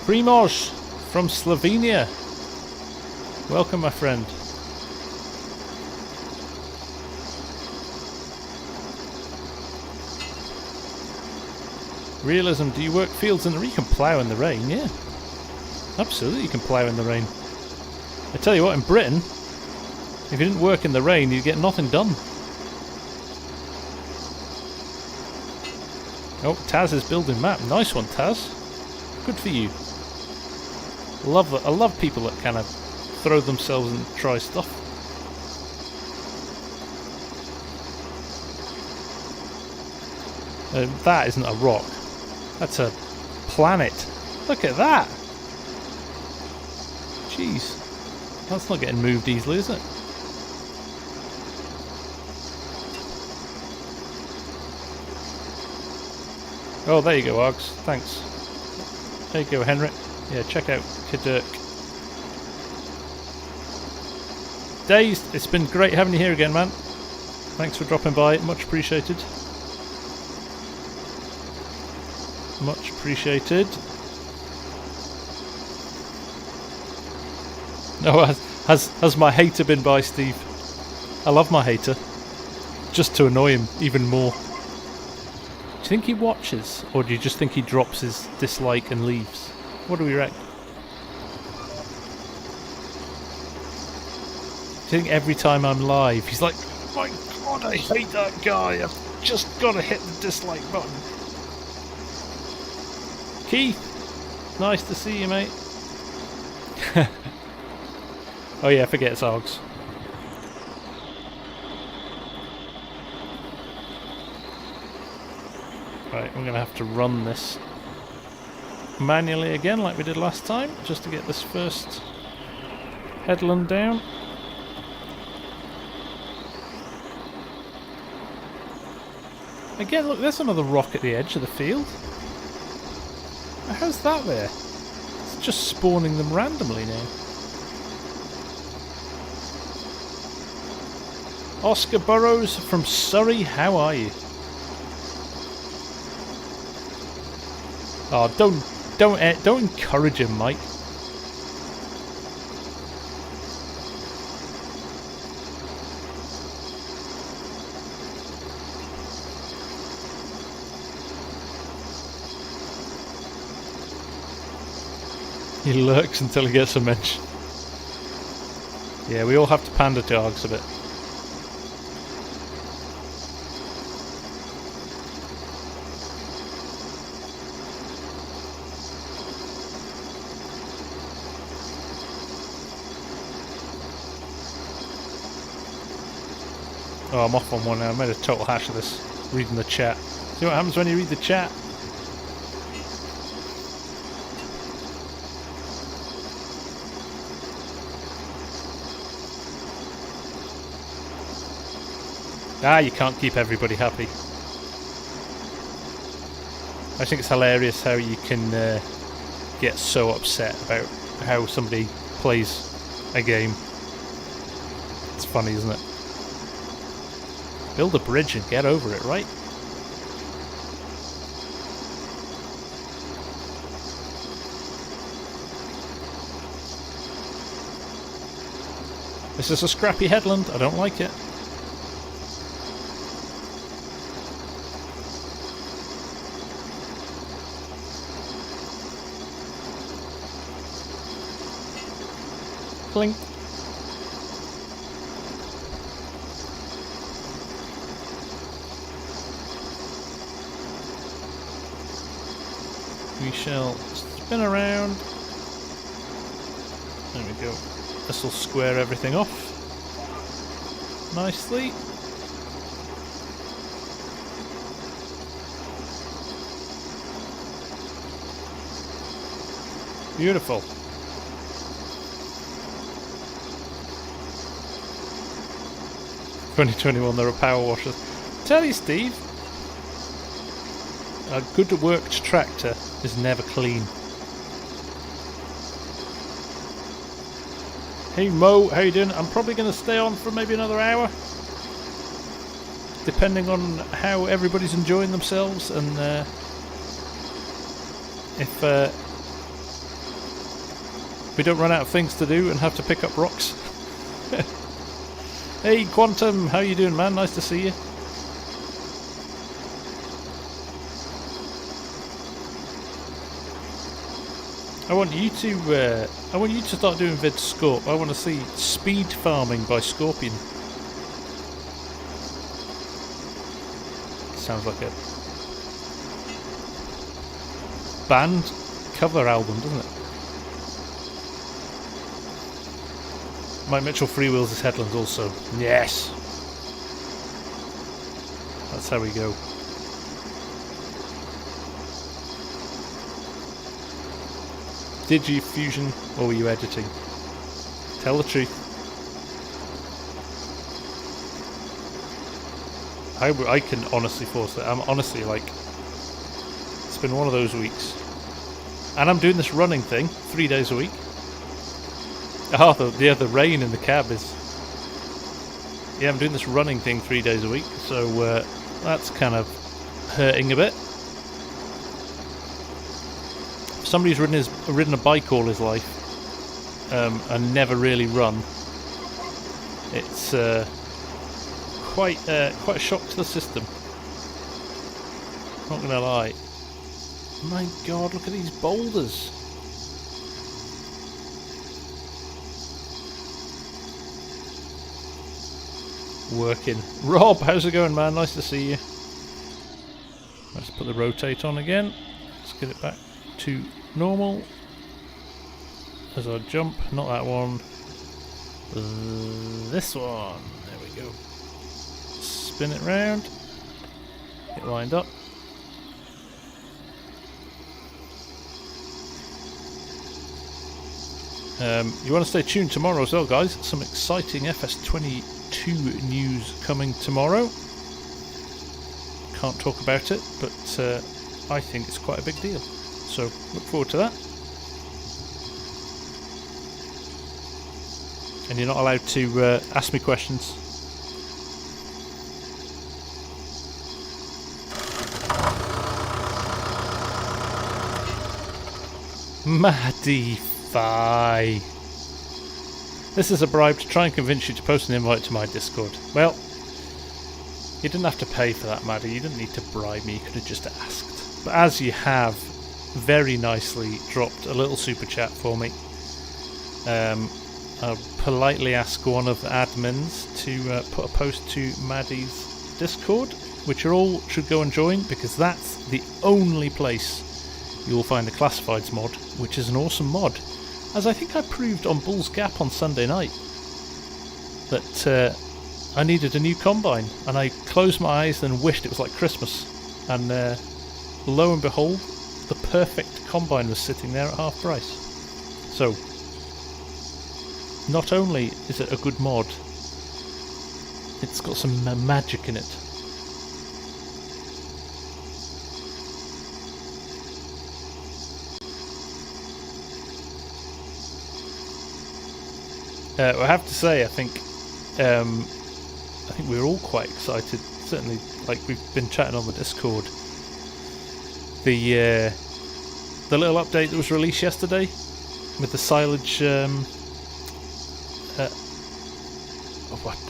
Primoz from Slovenia. Welcome, my friend. Realism, do you work fields in the rain? You can plough in the rain, yeah. Absolutely, you can plough in the rain. I tell you what, in Britain, if you didn't work in the rain, you'd get nothing done. Oh, Taz is building map. Nice one, Taz. Good for you. Love that. I love people that kind of throw themselves and try stuff. That isn't a rock. That's a planet. Look at that. Jeez. That's not getting moved easily, is it? Oh, there you go, Args. Thanks. There you go, Henrik. Yeah, check out Kadirk. Dazed, it's been great having you here again, man. Thanks for dropping by. Much appreciated. Much appreciated. No, has my hater been by, Steve? I love my hater. Just to annoy him even more. Do you think he watches? Or do you just think he drops his dislike and leaves? What do we reckon? think every time I'm live, he's like, oh my god, I hate that guy. I've just got to hit the dislike button. Keith, nice to see you, mate. Oh yeah, forget it's Args. Right, we're going to have to run this manually again like we did last time, just to get this first headland down. Again, look, there's another rock at the edge of the field. How's that there? It's just spawning them randomly now. Oscar Burrows from Surrey, how are you? Oh, don't encourage him, Mike. He lurks until he gets a mention. Yeah, we all have to pander to Args a bit. Oh, I'm off on one now. I made a total hash of this, reading the chat. See what happens when you read the chat? Ah, you can't keep everybody happy. I think it's hilarious how you can get so upset about how somebody plays a game. It's funny, isn't it? Build a bridge and get over it, right? This is a scrappy headland. I don't like it. Clink. We shall spin around. There we go. This will square everything off nicely. Beautiful. "2021, there are power washers." Tell you, Steve, a good worked tractor is never clean. Hey Mo, how you doing? I'm probably going to stay on for maybe another hour, depending on how everybody's enjoying themselves, and if we don't run out of things to do and have to pick up rocks. Hey Quantum, how you doing, man? Nice to see you. I want you to start doing vid Scorp. I want to see speed farming by Scorpion. Sounds like a band cover album, doesn't it? Mike Mitchell freewheels his headlands also. Yes! That's how we go. Did you fusion or were you editing? Tell the truth. I can honestly force it. I'm honestly like, it's been one of those weeks. And I'm doing this running thing 3 days a week. Oh, the rain in the cab is... Yeah, I'm doing this running thing 3 days a week, so that's kind of hurting a bit. Somebody's ridden a bike all his life and never really run. It's quite a shock to the system. Not gonna lie. My God, look at these boulders. working. Rob, how's it going, man? Nice to see you. Let's put the rotate on again. Let's get it back to normal. As I jump, not that one. This one. There we go. Spin it round. Get lined up. You want to stay tuned tomorrow as well, guys. Some exciting FS22 news coming tomorrow. Can't talk about it, but I think it's quite a big deal. So look forward to that. And you're not allowed to ask me questions. Maddie. This is a bribe to try and convince you to post an invite to my Discord. Well, you didn't have to pay for that, Maddie. You didn't need to bribe me. You could have just asked. But as you have very nicely dropped a little super chat for me, I'll politely ask one of the admins to put a post to Maddie's Discord, which you all should go and join, because that's the only place you'll find the Classifieds mod, which is an awesome mod. As I think I proved on Bull's Gap on Sunday night, that I needed a new combine, and I closed my eyes and wished it was like Christmas, and lo and behold, the perfect combine was sitting there at half price. So, not only is it a good mod, it's got some magic in it. I have to say, I think we're all quite excited. Certainly, like we've been chatting on the Discord. The little update that was released yesterday with the silage.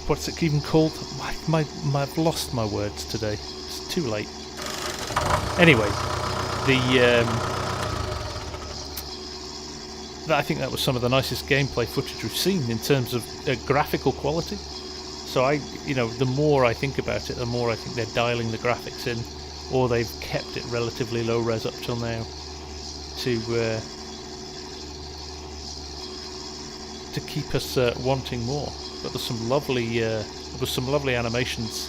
What's it even called? I've lost my words today. It's too late. Anyway, I think that was some of the nicest gameplay footage we've seen in terms of graphical quality. So the more I think about it, the more I think they're dialing the graphics in, or they've kept it relatively low res up till now to keep us wanting more. But there's some lovely animations,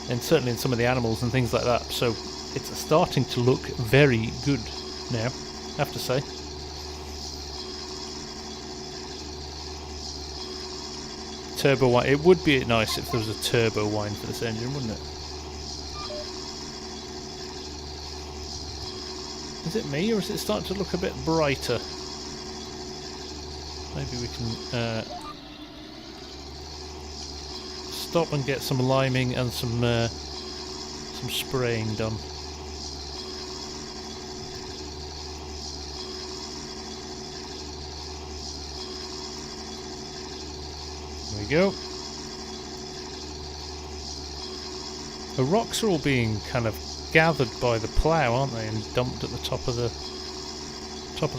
and certainly in some of the animals and things like that. So it's starting to look very good now, I have to say. Turbo wine. It would be nice if there was a turbo wine for this engine, wouldn't it? Is it me, or is it starting to look a bit brighter? Maybe we can stop and get some liming and some spraying done. There we go. The rocks are all being kind of gathered by the plough, aren't they, and dumped at the top of the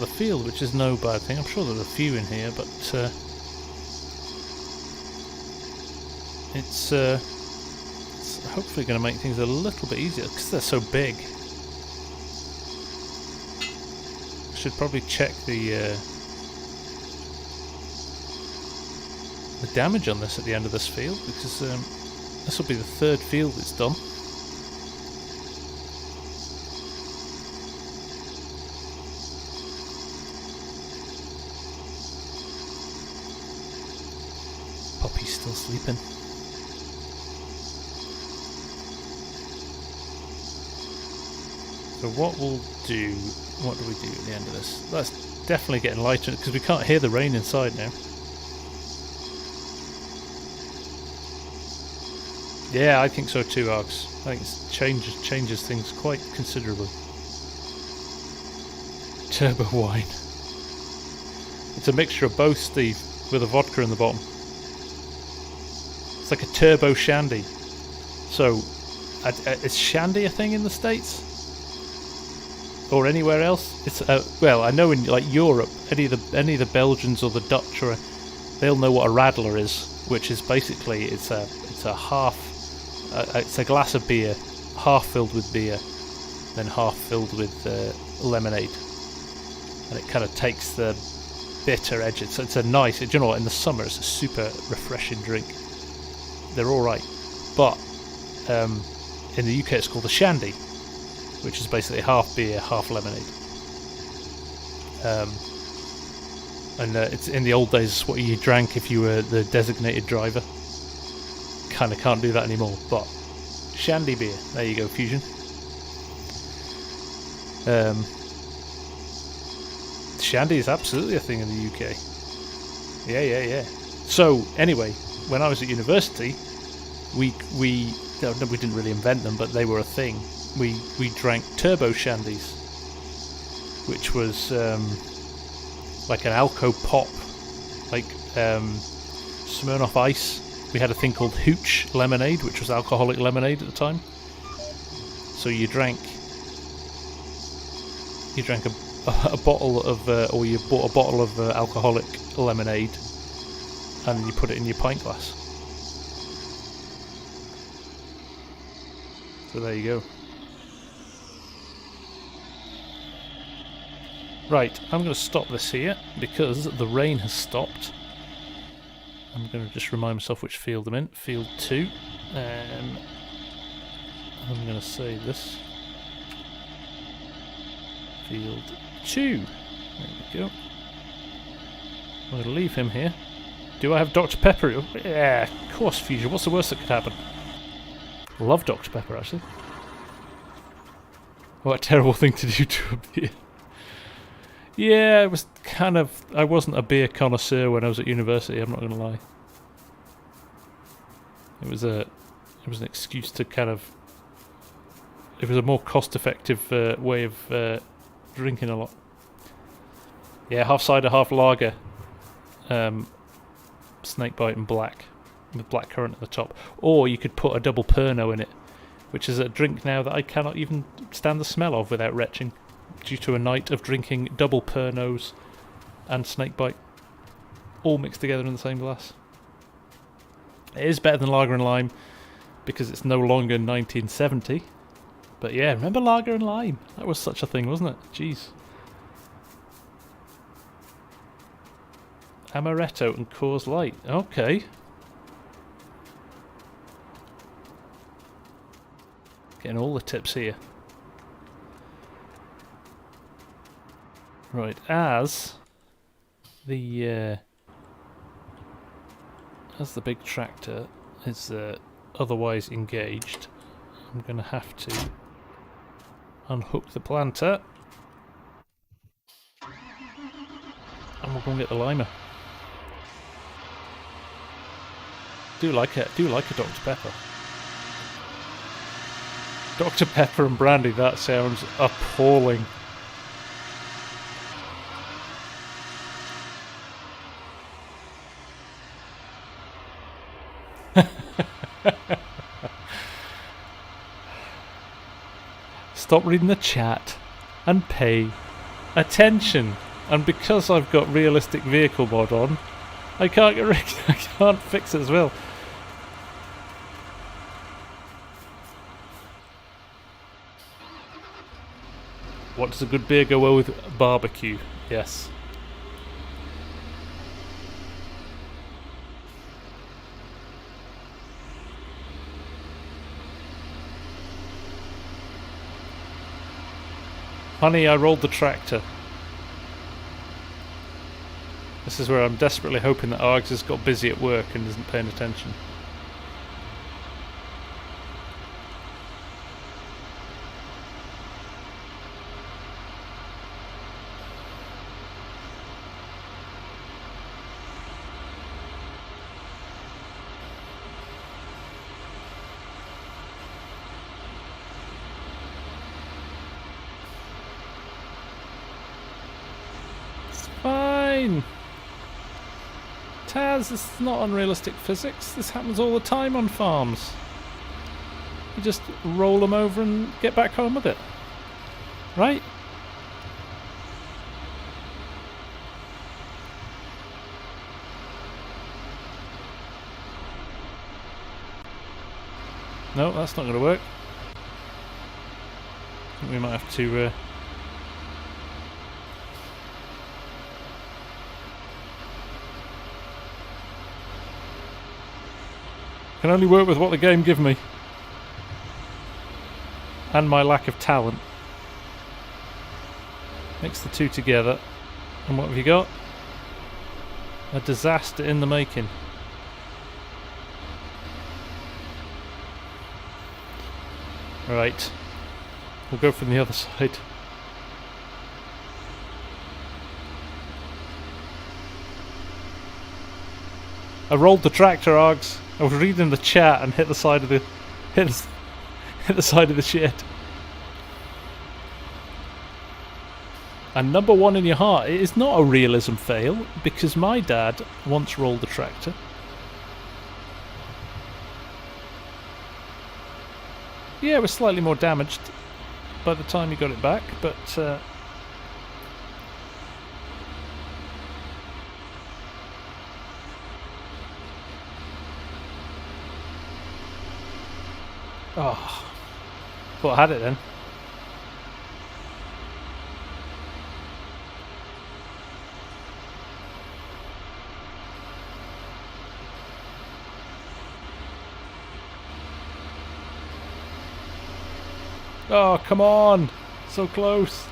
field, which is no bad thing. I'm sure there's a few in here, but it's hopefully going to make things a little bit easier because they're so big. Should probably check the damage on this at the end of this field, because this will be the third field it's done. Poppy's still sleeping. So what do we do at the end of this? That's definitely getting lighter because we can't hear the rain inside now. Yeah, I think so too, Args. I think it changes things quite considerably. Turbo wine. It's a mixture of both, Steve, with a vodka in the bottom. It's like a turbo shandy. So, is shandy a thing in the States? Or anywhere else? It's well, I know in like Europe, any of the Belgians or the Dutch, they'll know what a radler is, which is basically it's it's a it's a glass of beer, half filled with beer, then half filled with lemonade, and it kind of takes the bitter edges. So it's a nice. Do you know what? In the summer, it's a super refreshing drink. They're all right, but in the UK, it's called a shandy, which is basically half beer, half lemonade. And it's in the old days, it's what you drank if you were the designated driver. Kind of can't do that anymore, but shandy beer. There you go, Fusion. Shandy is absolutely a thing in the UK. Yeah. So anyway, when I was at university, we didn't really invent them, but they were a thing. We drank turbo shandies, which was like an Alco Pop, like Smirnoff Ice. We had a thing called Hooch lemonade, which was alcoholic lemonade at the time. So you drank a bottle of, or you bought a bottle of alcoholic lemonade, and you put it in your pint glass. So there you go. Right, I'm going to stop this here because the rain has stopped. I'm going to just remind myself which field I'm in. Field 2. I'm going to say this. Field 2. There we go. I'm going to leave him here. Do I have Dr. Pepper? Yeah, of course, Fusion. What's the worst that could happen? Love Dr. Pepper, actually. What a terrible thing to do to a beer. Yeah, it was kind of... I wasn't a beer connoisseur when I was at university, I'm not going to lie. It was an excuse to kind of... It was a more cost-effective way of drinking a lot. Yeah, half cider, half lager. Snakebite and black, with black currant at the top. Or you could put a double Pernod in it, which is a drink now that I cannot even stand the smell of without retching, due to a night of drinking double Pernods and snakebite all mixed together in the same glass. It is better than lager and lime because it's no longer 1970. But yeah, remember lager and lime? That was such a thing, wasn't it? Jeez. Amaretto and Coors Light. Okay. Getting all the tips here. Right, as the big tractor is otherwise engaged, I'm going to have to unhook the planter, and we'll go and get the limer. Do like a Dr. Pepper. Dr. Pepper and brandy, that sounds appalling. Stop reading the chat and pay attention. And because I've got realistic vehicle mod on, I can't fix it as well. What does a good beer go well with? Barbecue. Yes. Honey, I rolled the tractor. This is where I'm desperately hoping that Args has got busy at work and isn't paying attention. Fine. Taz, this is not unrealistic physics. This happens all the time on farms. You just roll them over and get back home with it. Right? No, that's not going to work. I think we might have to... Can only work with what the game give me. And my lack of talent. Mix the two together. And what have you got? A disaster in the making. Right. We'll go from the other side. I rolled the tractor, Args. I was reading the chat and hit the side of the hit the side of the shed. And number one in your heart, it is not a realism fail because my dad once rolled the tractor. Yeah, it was slightly more damaged by the time he got it back, but oh, thought I had it then. Oh, come on! So close!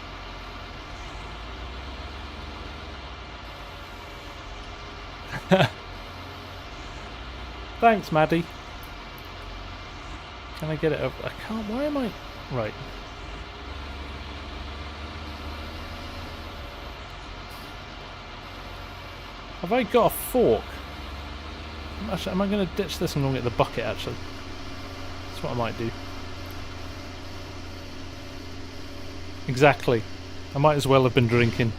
Thanks, Maddie. Can I get it up? I can't. Why am I... Right. Have I got a fork? Actually, am I going to ditch this and go and get the bucket, actually? That's what I might do. Exactly. I might as well have been drinking.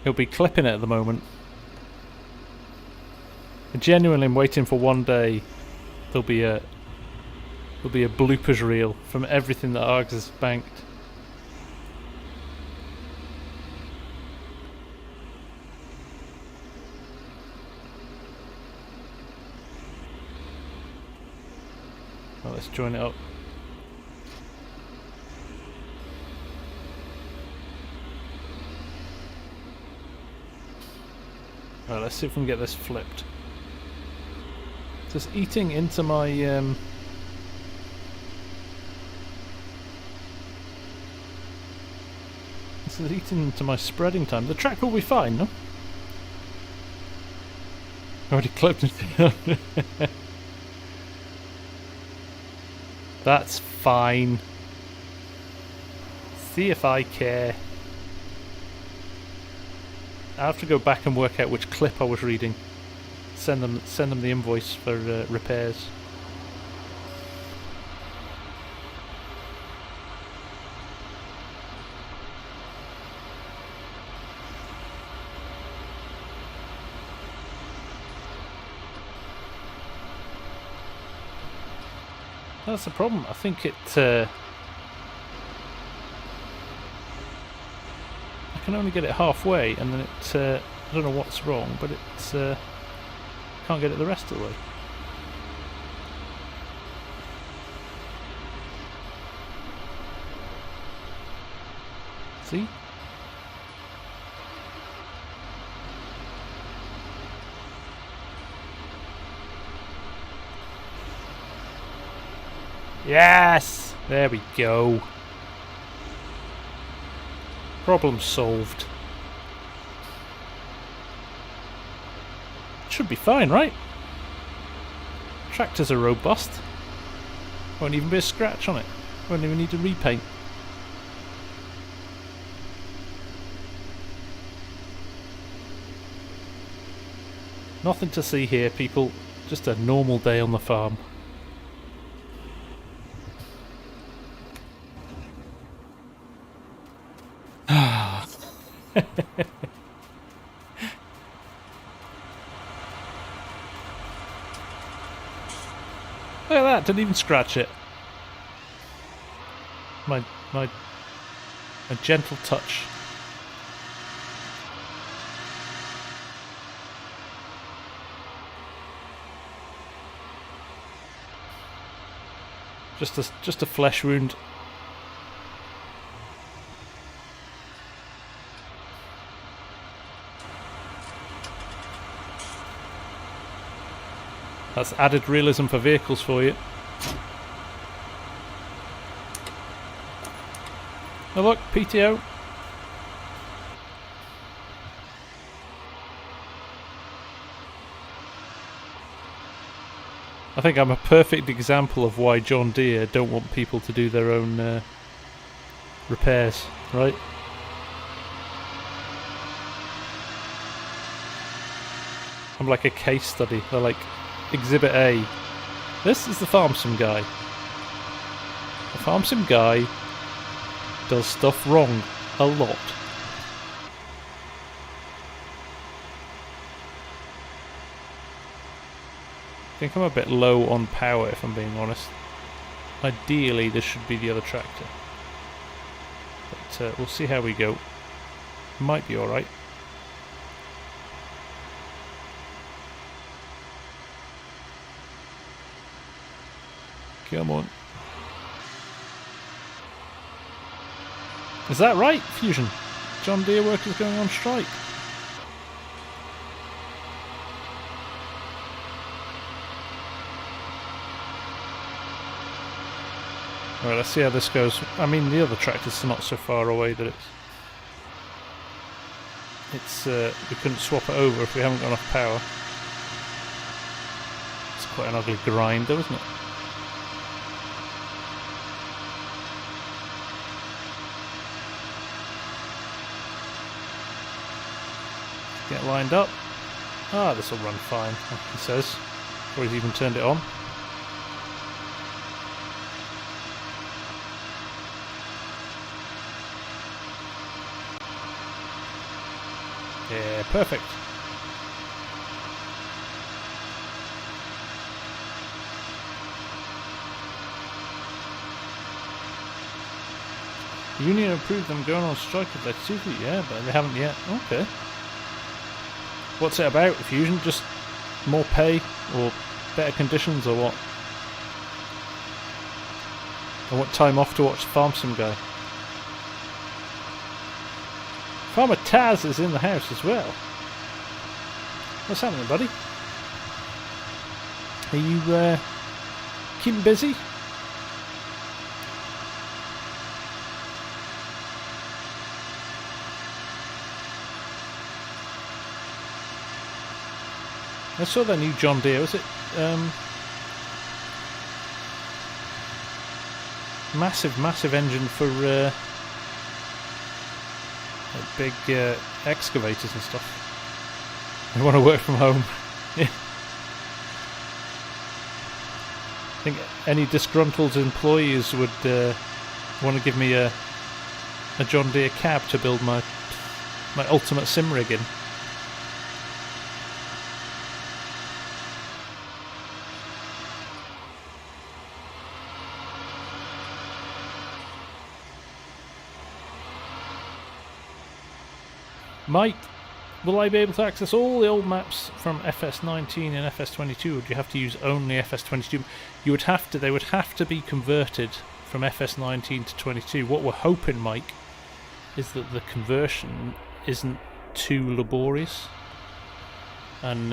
He'll be clipping it at the moment. I genuinely am waiting for one day there'll be a bloopers reel from everything that Args has banked. Well, let's join it up. Right, let's see if we can get this flipped. Just eating into my this is eating into my spreading time. The track will be fine, no? Already clipped it. That's fine. See if I care. I have to go back and work out which clip I was reading. Send them the invoice for repairs. That's the problem. I think it... I can only get it halfway, and then it... I don't know what's wrong, but it's... can't get it the rest of the way. See? Yes! There we go. Problem solved. Should be fine, right? Tractors are robust. Won't even be a scratch on it. Won't even need to repaint. Nothing to see here, people. Just a normal day on the farm. Look at that, didn't even scratch it. A gentle touch. Just a flesh wound. That's added realism for vehicles for you. Oh look, PTO. I think I'm a perfect example of why John Deere don't want people to do their own repairs, right? I'm like a case study. They're like Exhibit A. This is the FarmSim guy. The FarmSim guy does stuff wrong a lot. I think I'm a bit low on power, if I'm being honest. Ideally this should be the other tractor, but we'll see how we go. Might be alright. Come on. Is that right, Fusion? John Deere workers going on strike? Alright, let's see how this goes. I mean, the other tractor's not so far away that we couldn't swap it over if we haven't got enough power. It's quite an ugly grind though, isn't it? Get lined up. Ah, this will run fine, he says. Before he's even turned it on. Yeah, perfect. The union approved them going on strike at their TV, yeah, but they haven't yet. Okay. What's it about, Fusion? Just more pay or better conditions or what? I want time off to watch FarmSim guy. Farmer Taz is in the house as well. What's happening, buddy? Are you keeping busy? I saw that new John Deere. Was it massive engine for big excavators and stuff? They want to work from home. Yeah. I think any disgruntled employees would want to give me a John Deere cab to build my ultimate sim rig in. Mike, will I be able to access all the old maps from FS19 and FS22, or do you have to use only FS22? You would have to. They would have to be converted from FS19 to 22. What we're hoping, Mike, is that the conversion isn't too laborious, and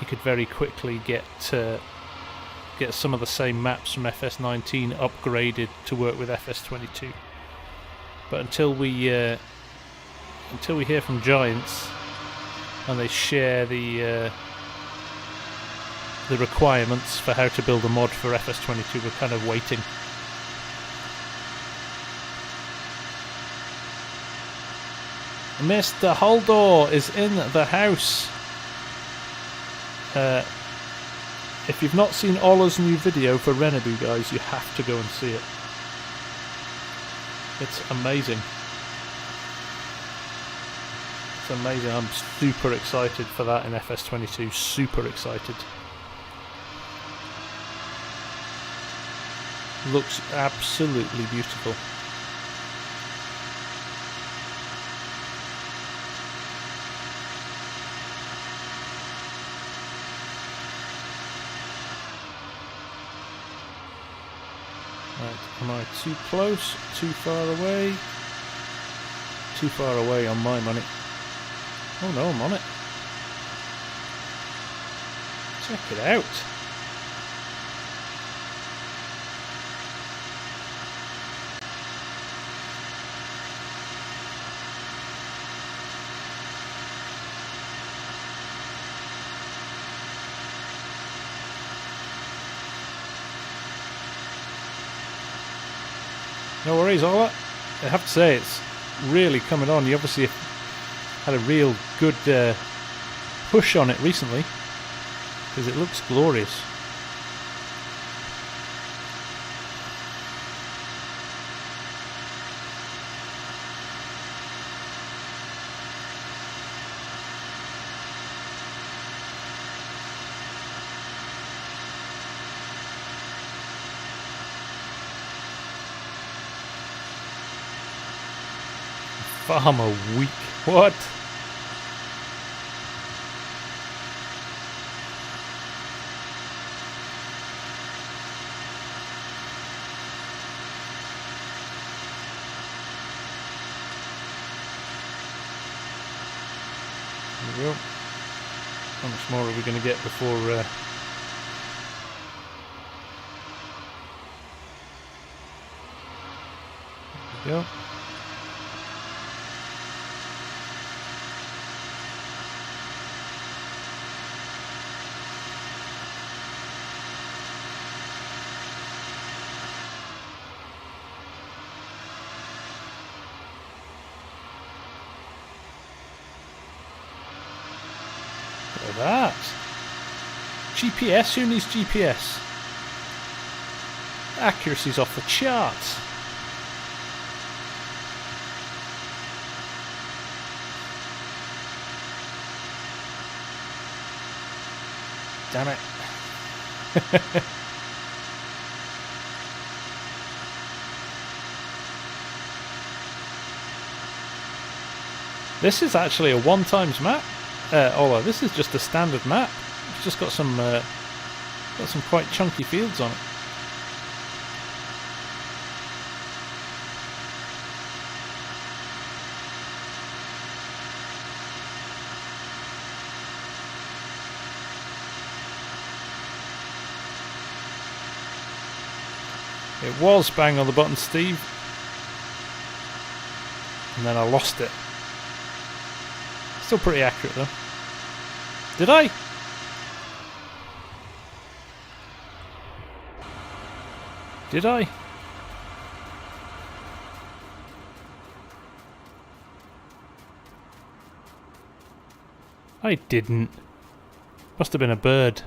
you could very quickly get some of the same maps from FS19 upgraded to work with FS22. But until we hear from Giants and they share the requirements for how to build a mod for FS22, we're kind of waiting. Mr. Holdor is in the house. If you've not seen Ola's new video for Renebu, guys, you have to go and see it. It's amazing. It's amazing. I'm super excited for that in FS22. Super excited. Looks absolutely beautiful. Right, am I too close? Too far away? Too far away on my money. Oh no, I'm on it. Check it out. No worries, Ola. I have to say, it's really coming on. You obviously had a real good push on it recently, because it looks glorious. Farmer weak. What? There we go. How much more are we going to get before... There we go. Look at that. GPS? Who needs GPS? Accuracy's off the charts. Damn it. This is actually a 1x map. Although this is just a standard map. It's just got some quite chunky fields on it. It was bang on the button, Steve, and then I lost it. Still pretty accurate though. Did I? Did I? I didn't. Must have been a bird.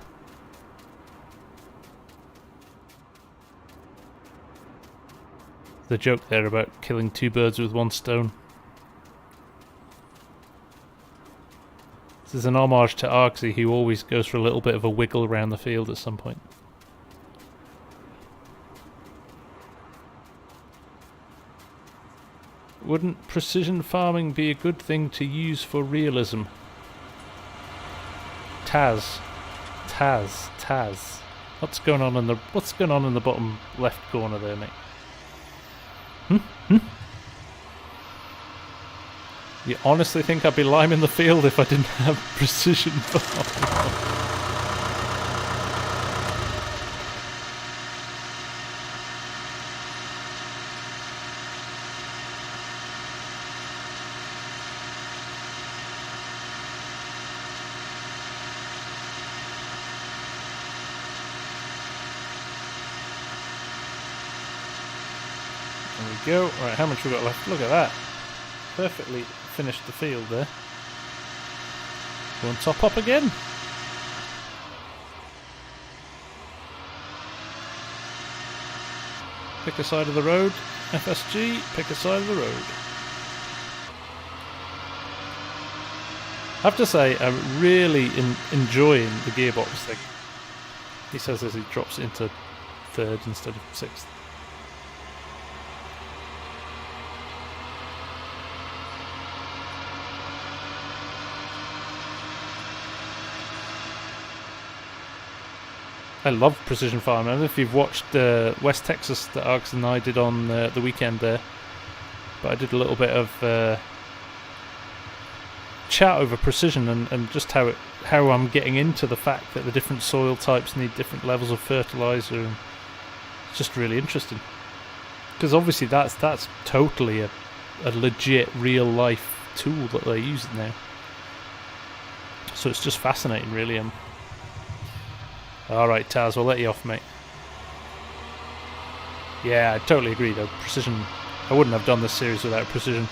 The joke there about killing two birds with one stone. This is an homage to Argsy, who always goes for a little bit of a wiggle around the field at some point. Wouldn't precision farming be a good thing to use for realism? Taz. What's going on in the bottom left corner there, mate? You honestly think I'd be liming the field if I didn't have precision farming? There we go. Right, how much we got left? Look at that. Perfectly finished the field there. Go and top up again. Pick a side of the road. FSG, pick a side of the road. I have to say, I'm really enjoying the gearbox thing. He says as he drops into third instead of sixth. I love precision farming. I don't know if you've watched West Texas that Arx and I did on the weekend there, but I did a little bit of chat over precision and just how I'm getting into the fact that the different soil types need different levels of fertilizer, and it's just really interesting because obviously that's totally a legit real life tool that they're using now. So it's just fascinating, really. Alright, Taz, we'll let you off, mate. Yeah, I totally agree, though. Precision... I wouldn't have done this series without precision.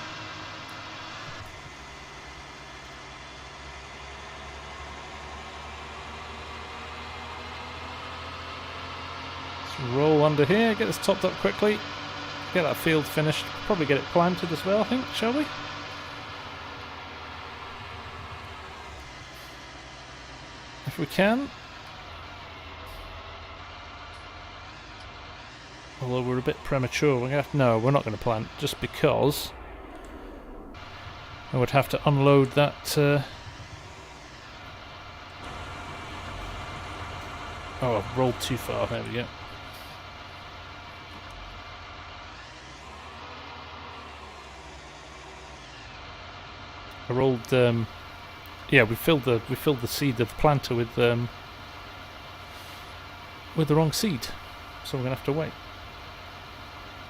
Let's roll under here, get this topped up quickly. Get that field finished. Probably get it planted as well, I think, shall we? If we can. Although we're a bit premature, we're gonna have to, no, we're not going to plant, just because I would have to unload that. Oh, I've rolled too far. There we go. I rolled. Yeah, we filled the seed of the planter with the wrong seed, so we're gonna have to wait.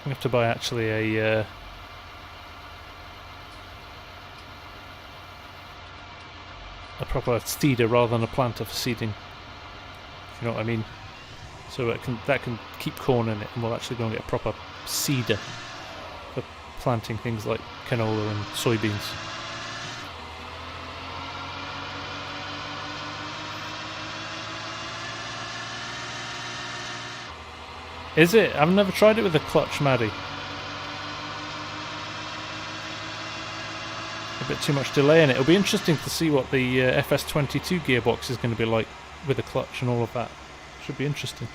We have to buy actually a proper seeder rather than a planter for seeding. If you know what I mean. So that can keep corn in it, and we'll actually go and get a proper seeder for planting things like canola and soybeans. Is it? I've never tried it with a clutch, Maddie. A bit too much delay in it. It'll be interesting to see what the FS22 gearbox is going to be like with a clutch and all of that. Should be interesting.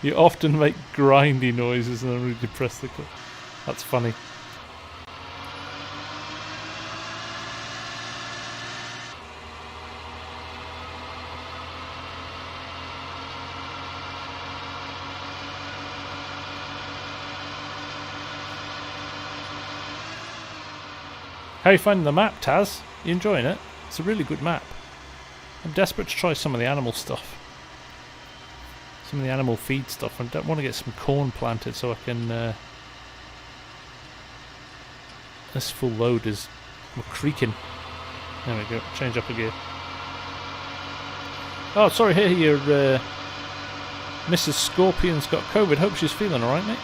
You often make grindy noises and I really depress the clutch. That's funny. How are you finding the map, Taz? You enjoying it? It's a really good map. I'm desperate to try some of the animal stuff. Some of the animal feed stuff. I don't want to get some corn planted so I can... This full load is... We're creaking. There we go. Change up a gear. Oh, sorry, here your Mrs. Scorpion's got COVID. Hope she's feeling alright, mate.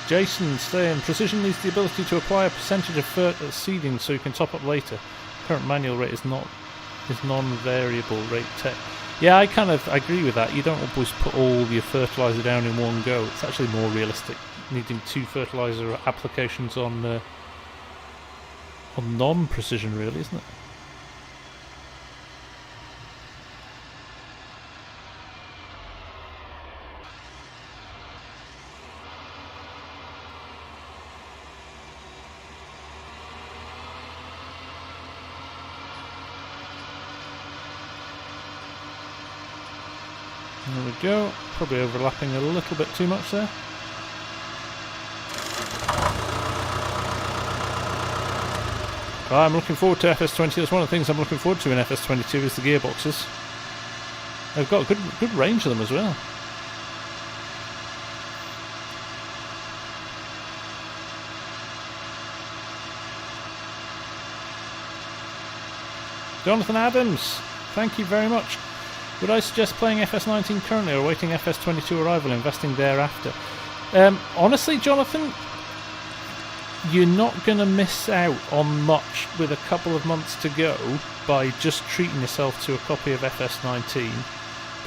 Jason saying precision needs the ability to apply a percentage of seeding so you can top up later. Current manual rate is non-variable rate tech. Yeah, I kind of agree with that. You don't always put all your fertilizer down in one go. It's actually more realistic, needing 2 fertilizer applications on non-precision, really, isn't it? There we go, probably overlapping a little bit too much there. I'm looking forward to FS20. That's one of the things I'm looking forward to in FS22 is the gearboxes. They've got a good range of them as well. Jonathan Adams, thank you very much. Would I suggest playing FS19 currently or waiting FS22 arrival, investing thereafter? Honestly, Jonathan, you're not going to miss out on much with a couple of months to go by just treating yourself to a copy of FS19,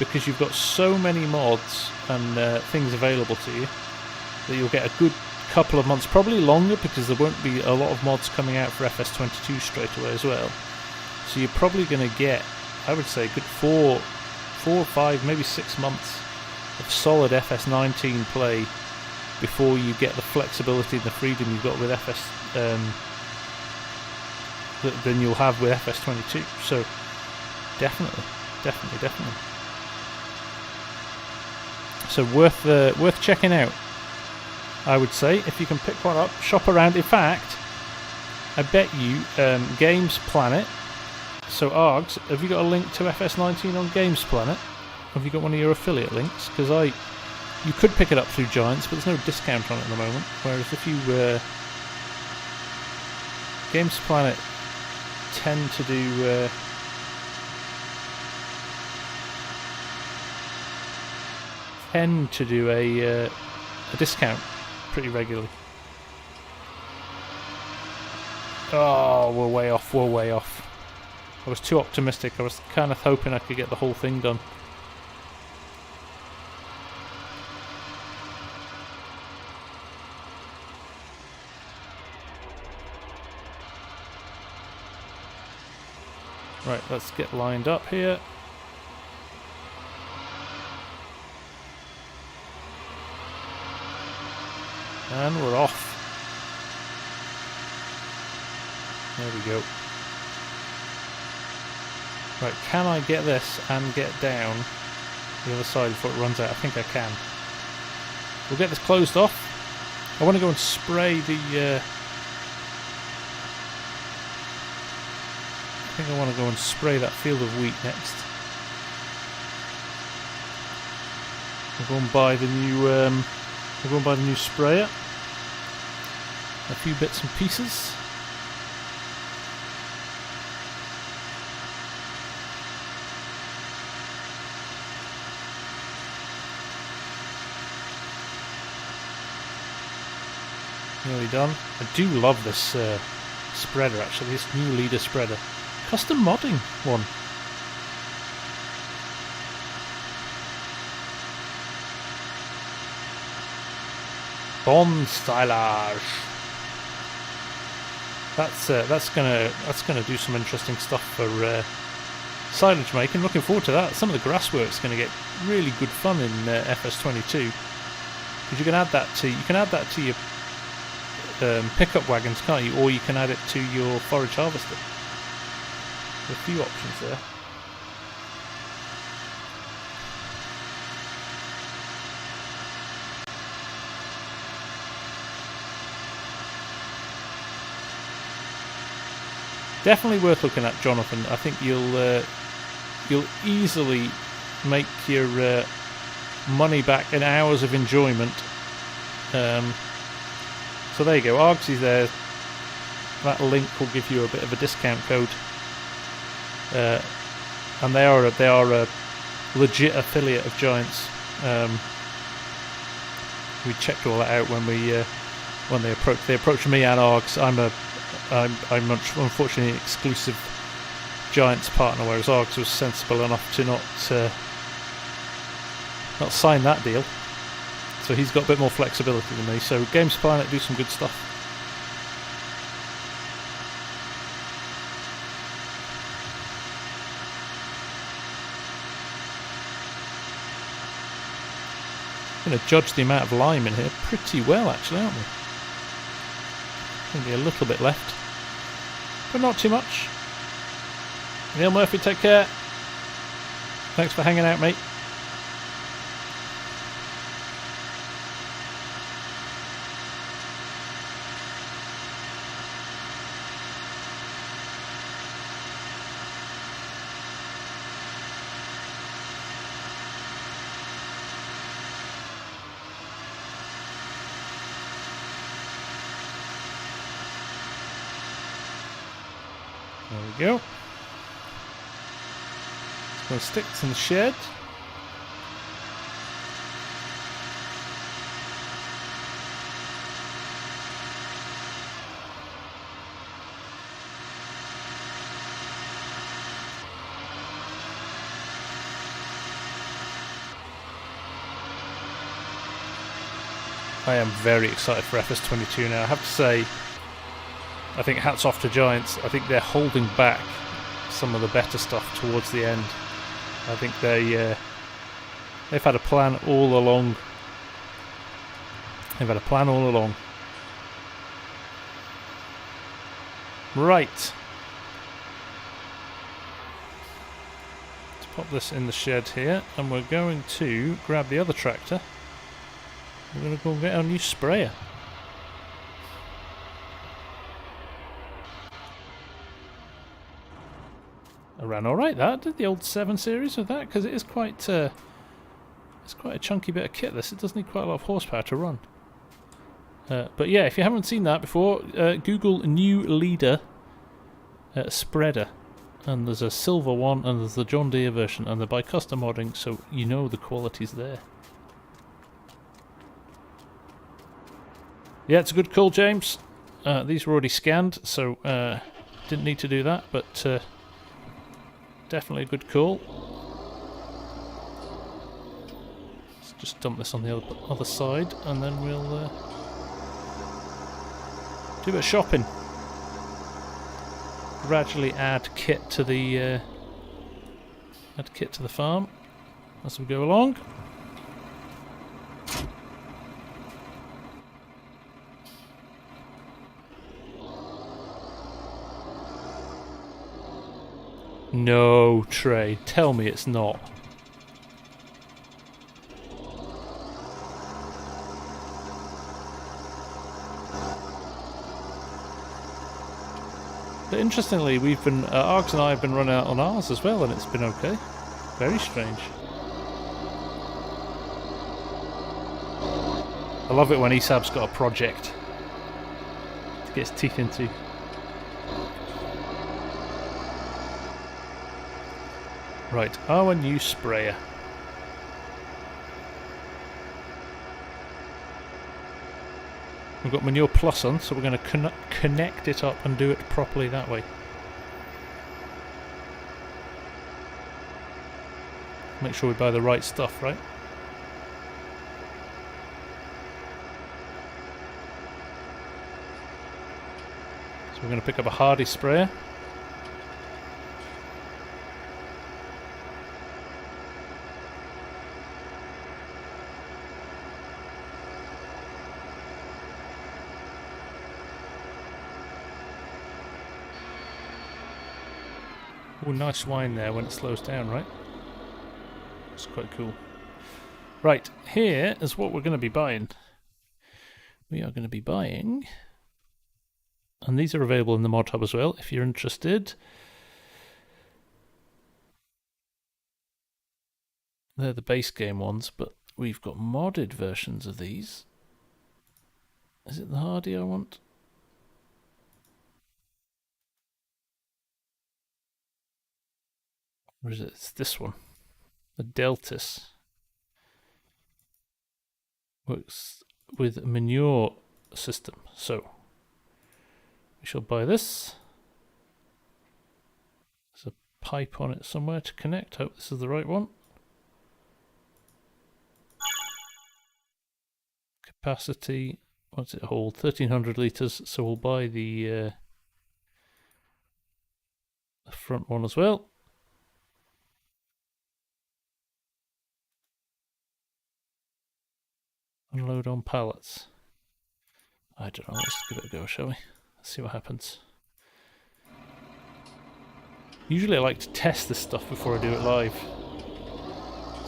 because you've got so many mods and things available to you that you'll get a good couple of months, probably longer, because there won't be a lot of mods coming out for FS22 straight away as well. So you're probably going to get, I would say, a good 4 or 5, maybe 6 months of solid FS19 play before you get the flexibility and the freedom you've got with than you'll have with FS22. So definitely. So worth checking out, I would say, if you can pick one up, shop around. In fact, I bet you Games Planet. So Args, have you got a link to FS19 on Games Planet? Have you got one of your affiliate links? Because you could pick it up through Giants, but there's no discount on it at the moment. Whereas if you Games Planet tend to do a discount pretty regularly. Oh, we're way off. I was too optimistic. I was kind of hoping I could get the whole thing done. Right, let's get lined up here. And we're off. There we go. Right, can I get this and get down the other side before it runs out? I think I can. We'll get this closed off. I want to go and spray the... I think I want to go and spray that field of wheat next. We'll go and buy the new... we'll go and buy the new sprayer. A few bits and pieces. Nearly done. I do love this spreader, actually, this new leader spreader. Custom modding one. Bond stylage. That's gonna do some interesting stuff for silage making. Looking forward to that. Some of the grasswork's going to get really good fun in FS22 because you can add that to your pickup wagons, can't you? Or you can add it to your forage harvester. There's a few options there. Definitely worth looking at, Jonathan. I think you'll easily make your money back in hours of enjoyment. So there you go, Argsy's there. That link will give you a bit of a discount code, and they are a legit affiliate of Giants. We checked all that out when they approached me and Args. I'm unfortunately an exclusive Giants partner, whereas Args was sensible enough to not sign that deal. So he's got a bit more flexibility than me. So Games Planet do some good stuff. I'm going to judge the amount of lime in here pretty well, actually, aren't we? Maybe a little bit left, but not too much. Neil Murphy, take care. Thanks for hanging out, mate. There we go. Got sticks in the shed. I am very excited for FS22 now. I have to say, I think hats off to Giants. I think they're holding back some of the better stuff towards the end. I think they've had a plan all along. They've had a plan all along. Right. Let's pop this in the shed here, and we're going to grab the other tractor. We're going to go and get our new sprayer. I ran alright that. I did the old 7 series with that, because it is quite it's quite a chunky bit of kit this. It does need quite a lot of horsepower to run. But yeah, if you haven't seen that before, Google new leader spreader, and there's a silver one and there's the John Deere version, and they're by custom modding, so you know the quality's there. Yeah, it's a good call, James. These were already scanned, so didn't need to do that, but definitely a good call. Let's just dump this on the other side, and then we'll do a bit of shopping. Gradually add kit to the farm as we go along. No, Trey, tell me it's not. But interestingly, we've been Args and I have been running out on ours as well, and it's been okay. Very strange. I love it when ESAB's got a project to get his teeth into. Right, our new sprayer. We've got Manure Plus on, so we're going to connect it up and do it properly that way. Make sure we buy the right stuff, right? So we're going to pick up a Hardy sprayer. Oh, nice wine there when it slows down, right? It's quite cool. Right, here is what we're going to be buying. We are going to be buying, and these are available in the mod hub as well if you're interested. They're the base game ones, but we've got modded versions of these. Is it the Hardy I want? Or is it? It's this one. The Deltis. Works with a manure system. So, we shall buy this. There's a pipe on it somewhere to connect. Hope this is the right one. Capacity, what's it hold? 1300 litres. So we'll buy the front one as well. Unload on pallets. I don't know, let's give it a go, shall we? Let's see what happens. Usually I like to test this stuff before I do it live.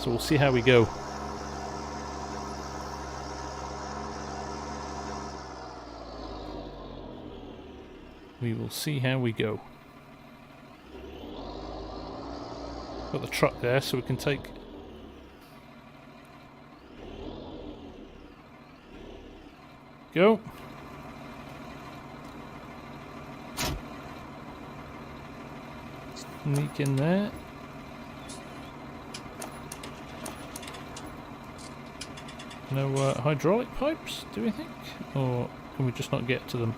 So we'll see how we go. We will see how we go. Got the truck there so we can take... Go. Sneak in there. No hydraulic pipes, do we think? Or can we just not get to them?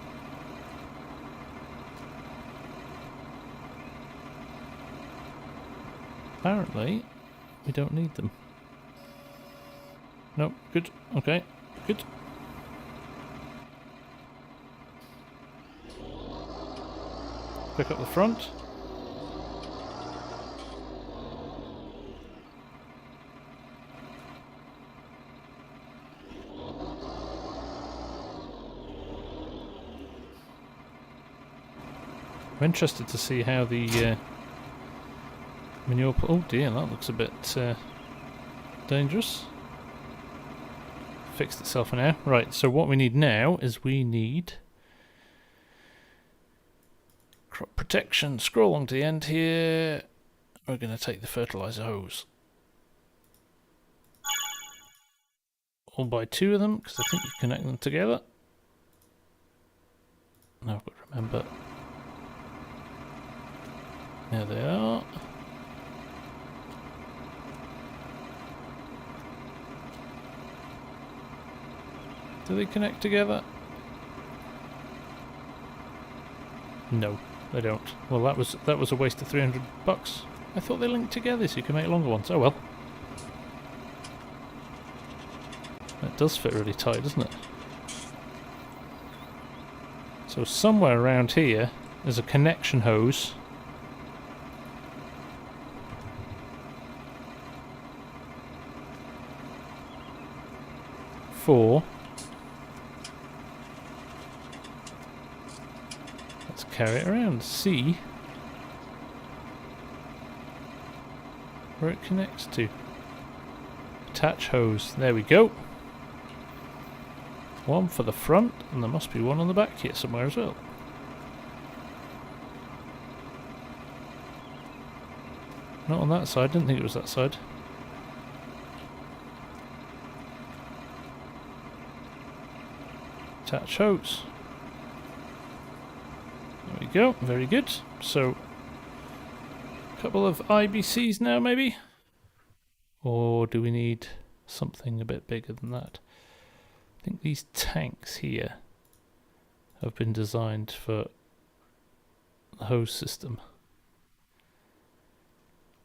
Apparently, we don't need them. Nope, good. Okay, good. Pick up the front. I'm interested to see how the manure... Oh dear, that looks a bit dangerous. Fixed itself for now. Right, so what we need now is we need crop protection. Scroll along to the end here. We're going to take the fertilizer hose. I'll buy 2 of them because I think you connect them together. Now I've got to remember. There they are. Do they connect together? No, they don't. Well, that was a waste of $300. I thought they linked together so you can make longer ones. Oh well. That does fit really tight, doesn't it? So somewhere around here there's a connection hose. Let's carry it around, see where it connects to. Attach hose, there we go. One for the front, and there must be one on the back here somewhere as well. Not on that side, didn't think it was that side. Attach hose. There we go, very good. So, a couple of IBCs now maybe? Or do we need something a bit bigger than that? I think these tanks here have been designed for the hose system.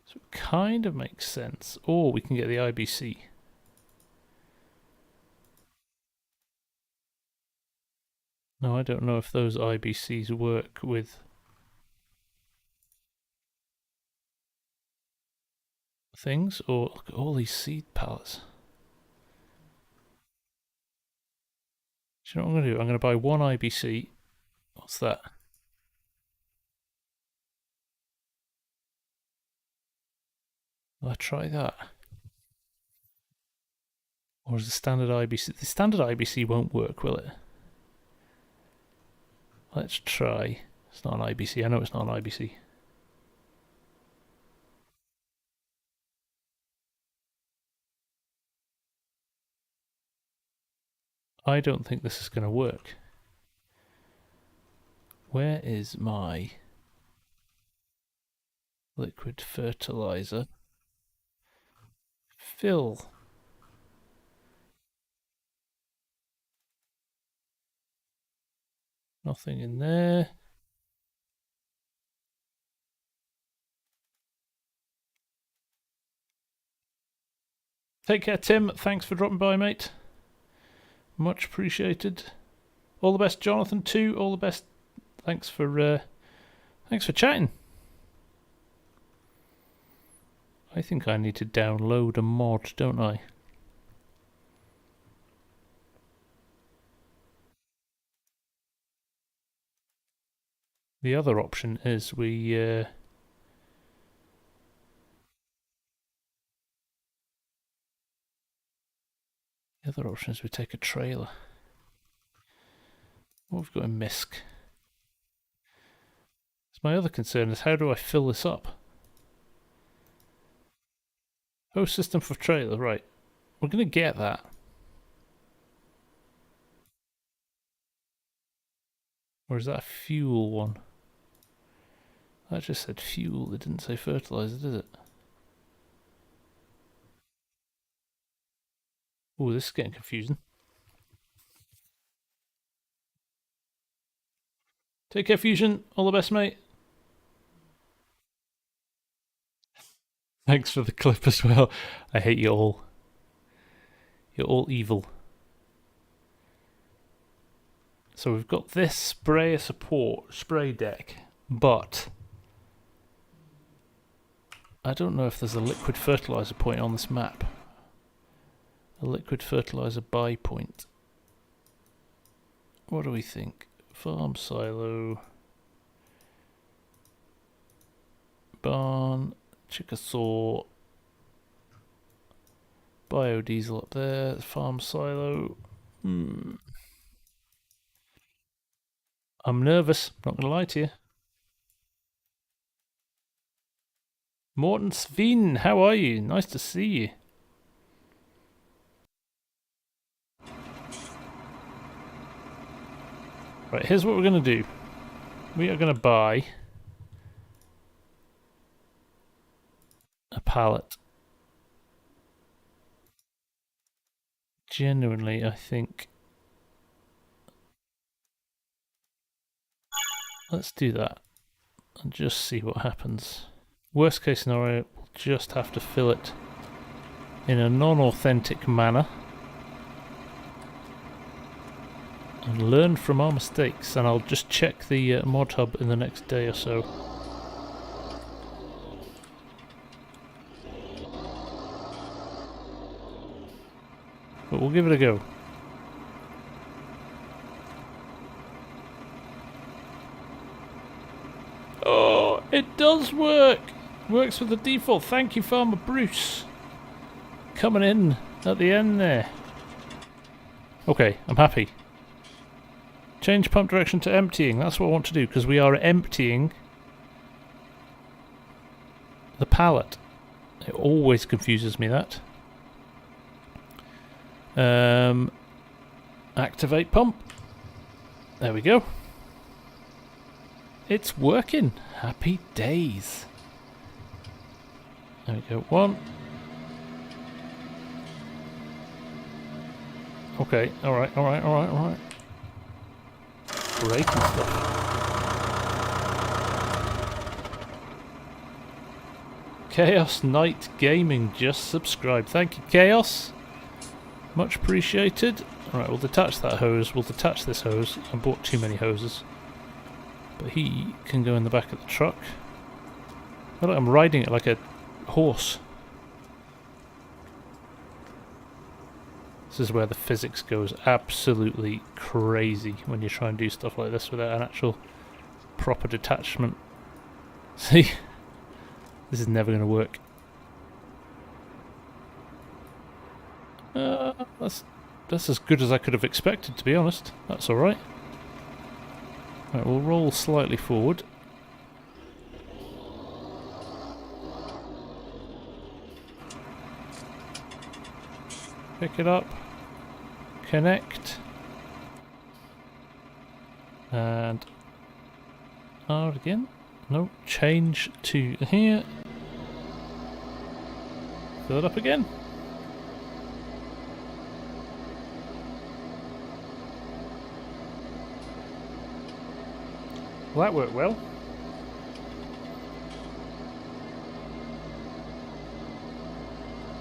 So it kind of makes sense. Or we can get the IBC. No, I don't know if those IBCs work with things, or look at all these seed pallets. Do you know what I'm going to do? I'm going to buy 1 IBC. What's that? Will I try that? Or is the standard IBC... The standard IBC won't work, will it? Let's try. It's not an IBC. I know it's not an IBC. I don't think this is going to work. Where is my liquid fertilizer? Fill. Nothing in there. Take care, Tim. Thanks for dropping by, mate. Much appreciated. All the best, Jonathan, too. All the best. Thanks for chatting. I think I need to download a mod, don't I? The other option is we the other option is we take a trailer. What have we got in Misk? So my other concern is how do I fill this up? Host system for trailer, right. We're going to get that. Or is that a fuel one? That just said fuel, it didn't say fertilizer, did it? Oh, this is getting confusing. Take care, Fusion. All the best, mate. Thanks for the clip as well. I hate you all. You're all evil. So we've got this sprayer support spray deck, but I don't know if there's a liquid fertilizer point on this map. A liquid fertilizer buy point. What do we think? Farm silo, barn, Chickasaw, biodiesel up there, farm silo. I'm nervous, not gonna lie to you. Morten Sveen, how are you? Nice to see you. Right, here's what we're gonna do. We are gonna buy a pallet. Genuinely, I think. Let's do that and just see what happens. Worst case scenario, we'll just have to fill it in a non-authentic manner and learn from our mistakes, and I'll just check the mod hub in the next day or so. But we'll give it a go. Oh, it does work! Works with the default. Thank you, Farmer Bruce. Coming in at the end there. Okay, I'm happy. Change pump direction to emptying. That's what I want to do, because we are emptying the pallet. It always confuses me, that. Activate pump. There we go. It's working. Happy days. There we go. One. Okay. Alright, alright, alright, alright. Great and stuff. Chaos Knight Gaming just subscribed. Thank you, Chaos. Much appreciated. Alright, we'll detach that hose. We'll detach this hose. I bought too many hoses. But he can go in the back of the truck. I feel like I'm riding it like a horse. This is where the physics goes absolutely crazy when you try and do stuff like this without an actual proper detachment. See? This is never going to work. That's as good as I could have expected, to be honest. That's alright. Right, we'll roll slightly forward. Pick it up. Connect. And R again. No, change to here. Fill it up again. Well, that worked well.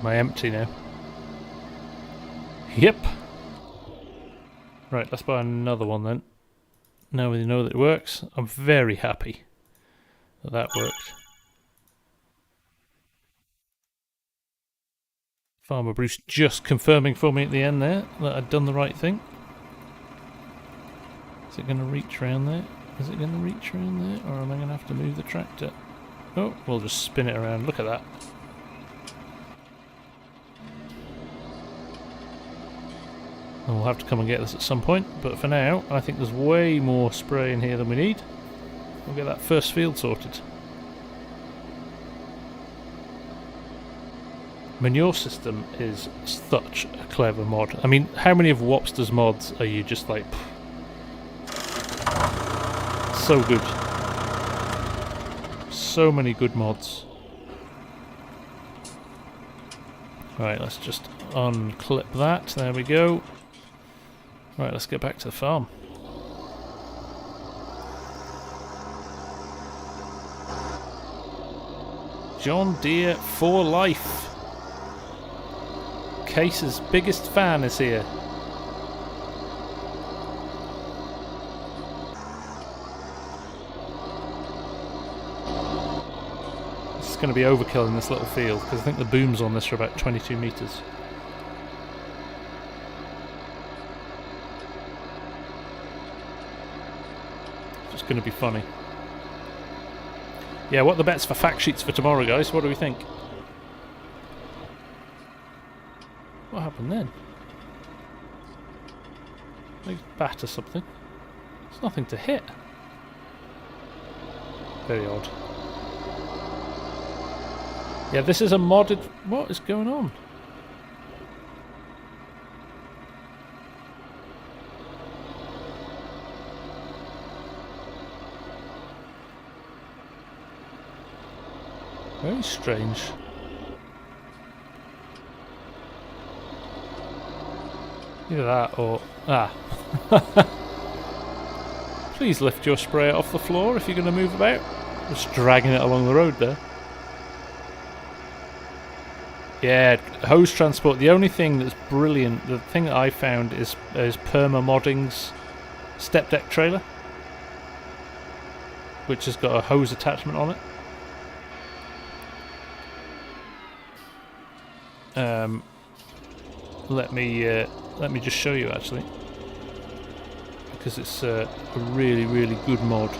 Am I empty now? Yep. Right, let's buy another one then. Now we know that it works. I'm very happy that that worked. Farmer Bruce just confirming for me at the end there that I'd done the right thing. Is it going to reach around there? Is it going to reach around there? Or am I going to have to move the tractor? Oh, we'll just spin it around. Look at that. And we'll have to come and get this at some point, but for now I think there's way more spray in here than we need. We'll get that first field sorted. Manure system is such a clever mod. I mean, how many of Wopster's mods are you just like, pff, so good. So many good mods. Right, let's just unclip that. There we go. Right, let's get back to the farm. John Deere for life. Case's biggest fan is here. going to be overkill in this little field, because I think the booms on this are about 22 metres. It's going to be funny. Yeah, what are the bets for fact sheets for tomorrow, guys? What do we think? What happened then? They batter something. There's nothing to hit. Very odd. Yeah, this is a modded... What is going on? Very strange. Either that or... Ah. Please lift your sprayer off the floor if you're going to move about. Just dragging it along the road there. Yeah, hose transport. The only thing that's brilliant, the thing that I found is Perma Modding's step deck trailer, which has got a hose attachment on it. Let me just show you actually, because it's a really, really good mod.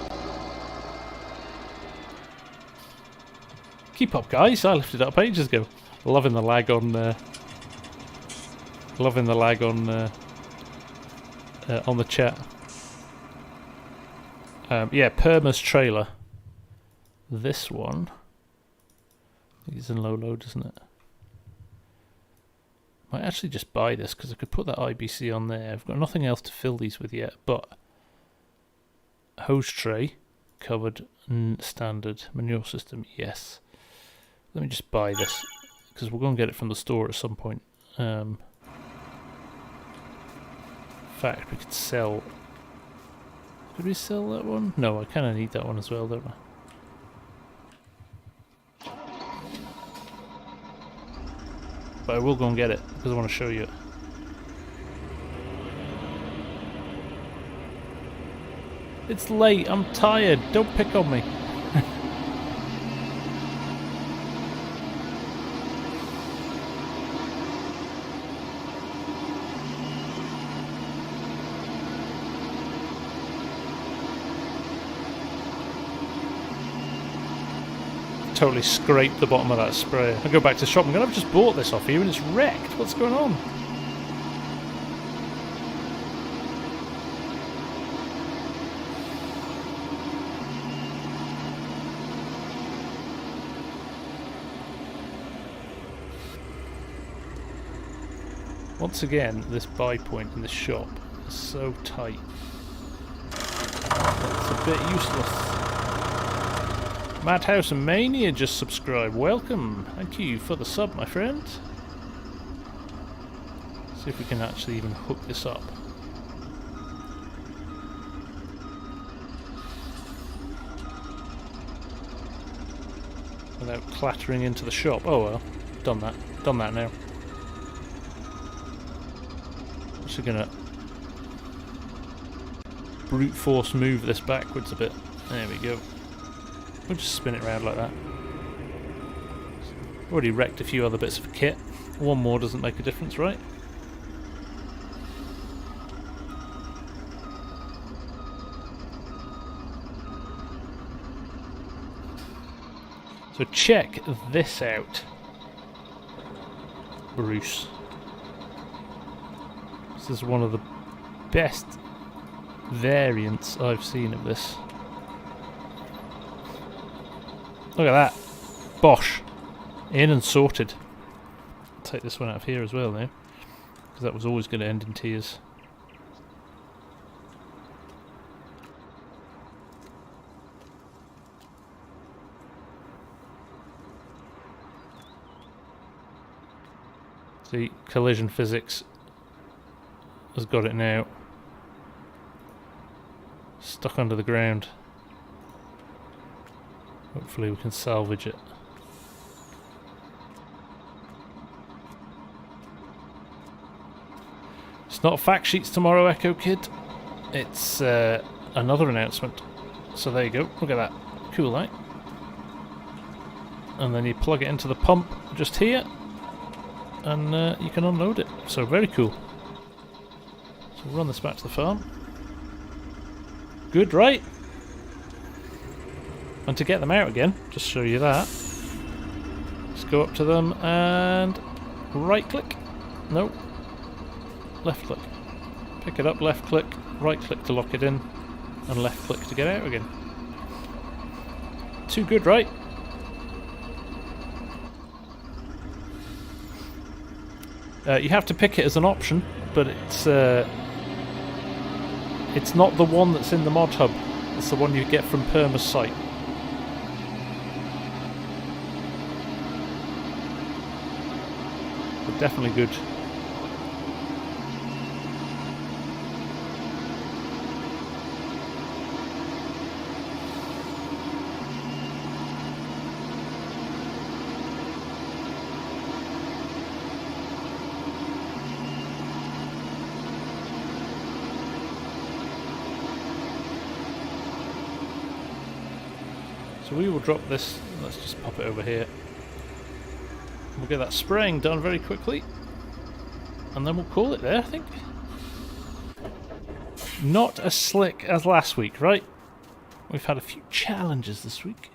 Keep up, guys! I lifted it up ages ago. Loving the lag on. Loving the lag on the chat. Yeah, Perma's trailer. This one. I think it's in low load, isn't it? Might actually just buy this because I could put that IBC on there. I've got nothing else to fill these with yet, but hose tray covered standard manure system. Yes. Let me just buy this because we're going to get it from the store at some point. In fact, we could sell. Could we sell that one? No, I kind of need that one as well, don't I? But I will go and get it because I want to show you it. It's late, I'm tired, don't pick on me. Totally scraped the bottom of that sprayer. I go back to the shop and go, I've just bought this off you and it's wrecked. What's going on? Once again, this buy point in this shop is so tight. It's a bit useless. Madhouse and Mania just subscribed. Welcome. Thank you for the sub, my friend. See if we can actually even hook this up. Without clattering into the shop. Oh well, done that. Done that now. Actually gonna brute force move this backwards a bit. There we go. We'll just spin it around like that. Already wrecked a few other bits of kit. One more doesn't make a difference, right? So check this out, Bruce. This is one of the best variants I've seen of this. Look at that. Bosh. In and sorted. I'll take this one out of here as well now, because that was always going to end in tears. See, collision physics has got it now. Stuck under the ground. Hopefully we can salvage it. It's not fact sheets tomorrow, Echo Kid. It's another announcement. So there you go. Look at that. Cool, right? and then you plug it into the pump just here, and you can unload it. So very cool. So we'll run this back to the farm. Good, right? And to get them out again, just show you that. Just go up to them and right click. No. Left click. Pick it up, left click, right click to lock it in, and left click to get out again. Too good, right? You have to pick it as an option, but it's not the one that's in the mod hub. It's the one you get from Perma's site. But definitely good. So we will drop this, let's just pop it over here. We'll get that spraying done very quickly, and then we'll call it there, I think. Not as slick as last week, right? We've had a few challenges this week.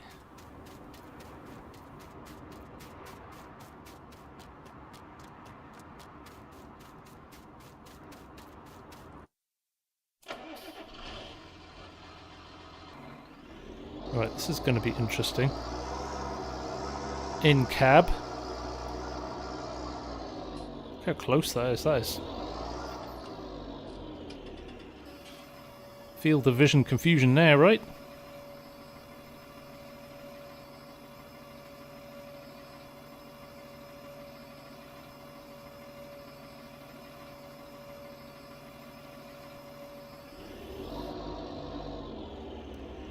Right, this is going to be interesting. In cab. Look how close that is. Field of vision confusion there, right?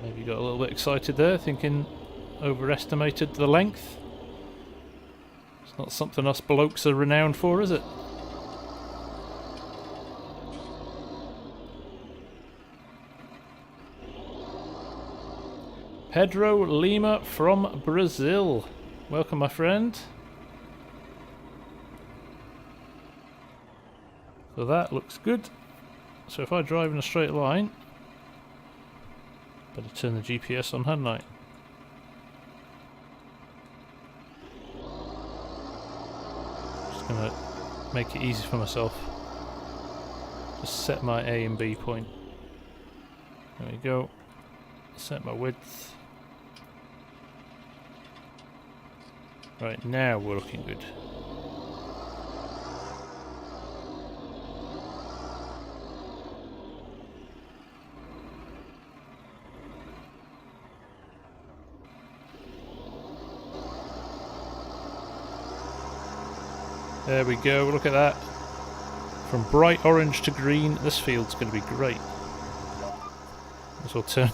Maybe got a little bit excited there, thinking overestimated the length. It's not something us blokes are renowned for, is it? Pedro Lima from Brazil. Welcome, my friend. So that looks good. So if I drive in a straight line, better turn the GPS on, hadn't I? Just gonna make it easy for myself. Just set my A and B point. There we go. Set my width. Right, now we're looking good. There we go, look at that. From bright orange to green, this field's going to be great. Might as well turn,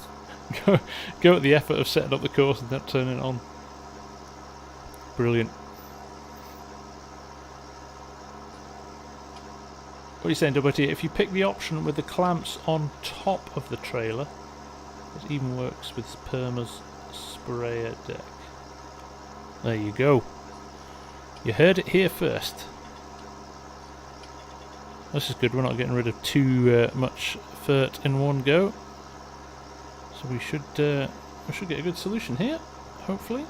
go at the effort of setting up the course and then turning it on. Brilliant. What are you saying, WT? If you pick the option with the clamps on top of the trailer, it even works with Perma's sprayer deck. There you go. You heard it here first. This is good, we're not getting rid of too much fert in one go. So we should get a good solution here, hopefully.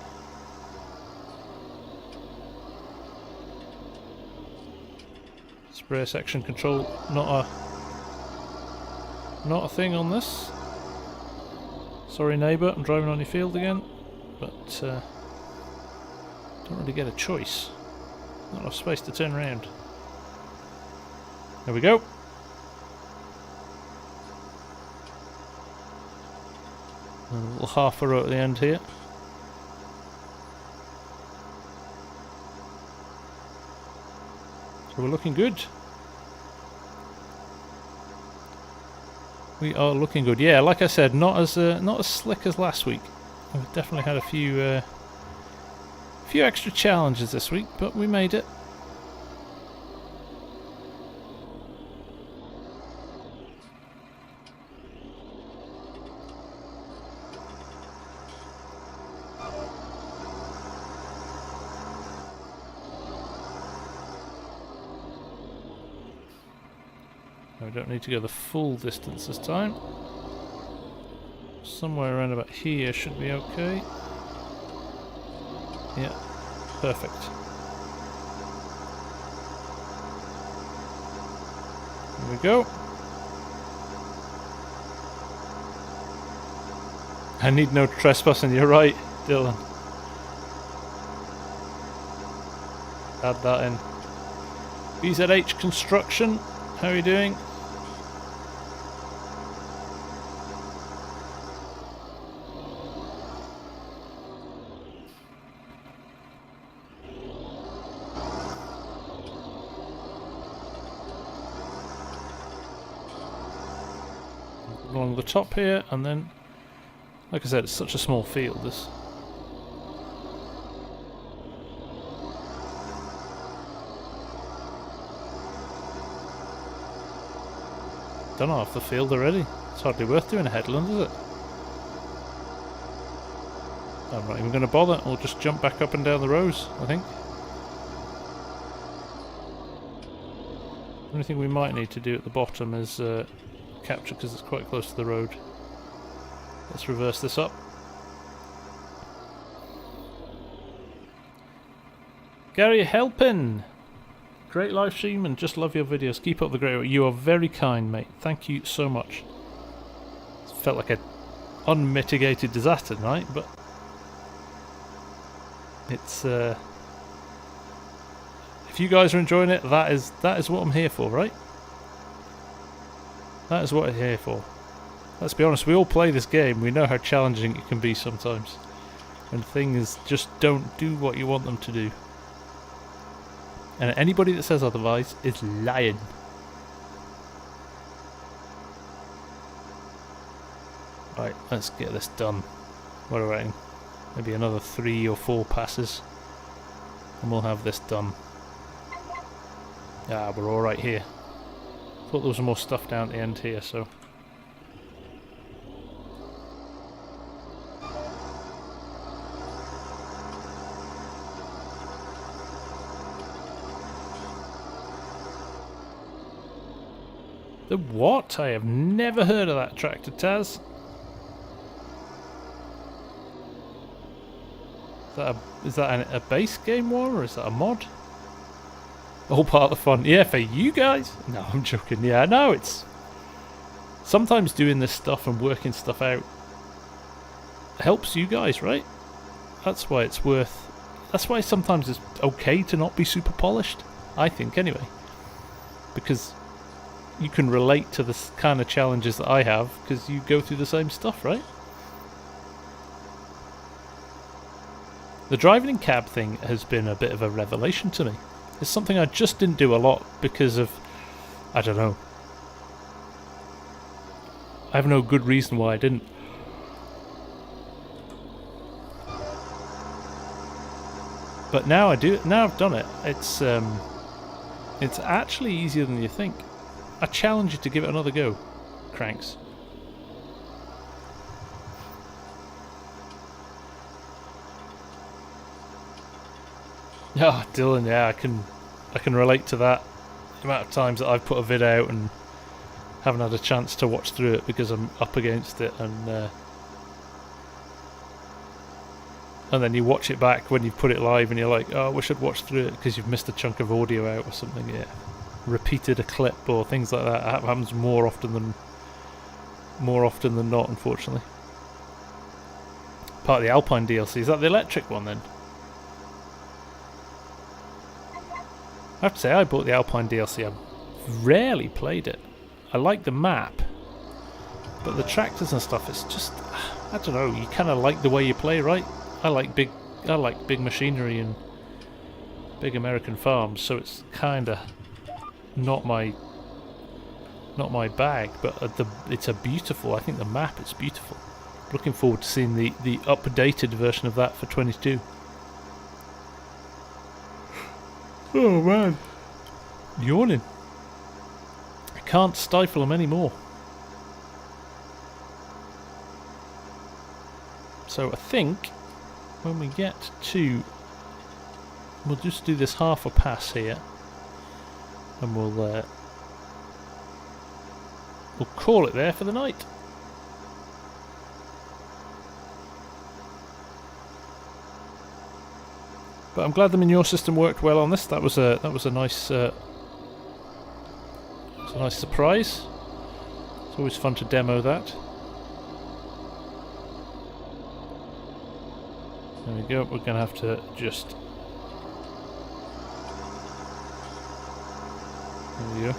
Sprayer section control, not a thing on this. Sorry neighbour, I'm driving on your field again, but don't really get a choice. Not enough space to turn around. There we go. A little half furrow at the end here. So we're looking good. We are looking good. Yeah, like I said, not as slick as last week. We've definitely had a few extra challenges this week, but we made it. No, we don't need to go the full distance this time. Somewhere around about here should be okay. Yeah, perfect. There we go. I need no trespassing, you're right, Dylan. Add that in. BZH Construction, how are you doing? Along the top here, and then, like I said, it's such a small field, this. Done half the field already. It's hardly worth doing a headland, is it? I'm not even going to bother. We'll just jump back up and down the rows, I think. The only thing we might need to do at the bottom is capture, because it's quite close to the road. Let's reverse this up. Gary, helping! Great live stream and just love your videos. Keep up the great work. You are very kind, mate. Thank you so much. It felt like an unmitigated disaster tonight, but it's if you guys are enjoying it, that is what I'm here for, right? That is what I'm here for. Let's be honest, we all play this game. We know how challenging it can be sometimes, when things just don't do what you want them to do. And anybody that says otherwise is lying. Right, let's get this done. What are we? Maybe another 3 or 4 passes, and we'll have this done. Ah, we're alright here. Thought there was more stuff down at the end here, so. The what? I have never heard of that tractor, Taz. Is that a base game war, or is that a mod? All part of the fun. Yeah, for you guys? No, I'm joking. Yeah, no, it's... Sometimes doing this stuff and working stuff out helps you guys, right? That's why it's worth... That's why sometimes it's okay to not be super polished. I think, anyway. Because you can relate to the kind of challenges that I have, because you go through the same stuff, right? The driving in cab thing has been a bit of a revelation to me. It's something I just didn't do a lot because of, I don't know. I have no good reason why I didn't. But now I do. Now I've done it. It's actually easier than you think. I challenge you to give it another go, cranks. Ah, Dylan, yeah, I can relate to that. The amount of times that I've put a vid out and haven't had a chance to watch through it because I'm up against it, and then you watch it back when you've put it live and you're like, oh, I wish I'd watched through it because you've missed a chunk of audio out or something. Yeah, repeated a clip or things like that. That happens more often than not, unfortunately. Part of the Alpine DLC. Is that the electric one then? I have to say, I bought the Alpine DLC. I've rarely played it. I like the map, but the tractors and stuff, it's just, I don't know, you kind of like the way you play, right? I like big machinery and big American farms, so it's kind of not my bag, but it's a beautiful, I think the map is beautiful. Looking forward to seeing the updated version of that for 22. Oh man, yawning. I can't stifle them anymore. So I think when we get to, we'll just do this half a pass here, and we'll we'll call it there for the night. But I'm glad the manure system worked well on this. That was a nice surprise. It's always fun to demo that. There we go. We're going to have to just. There we go.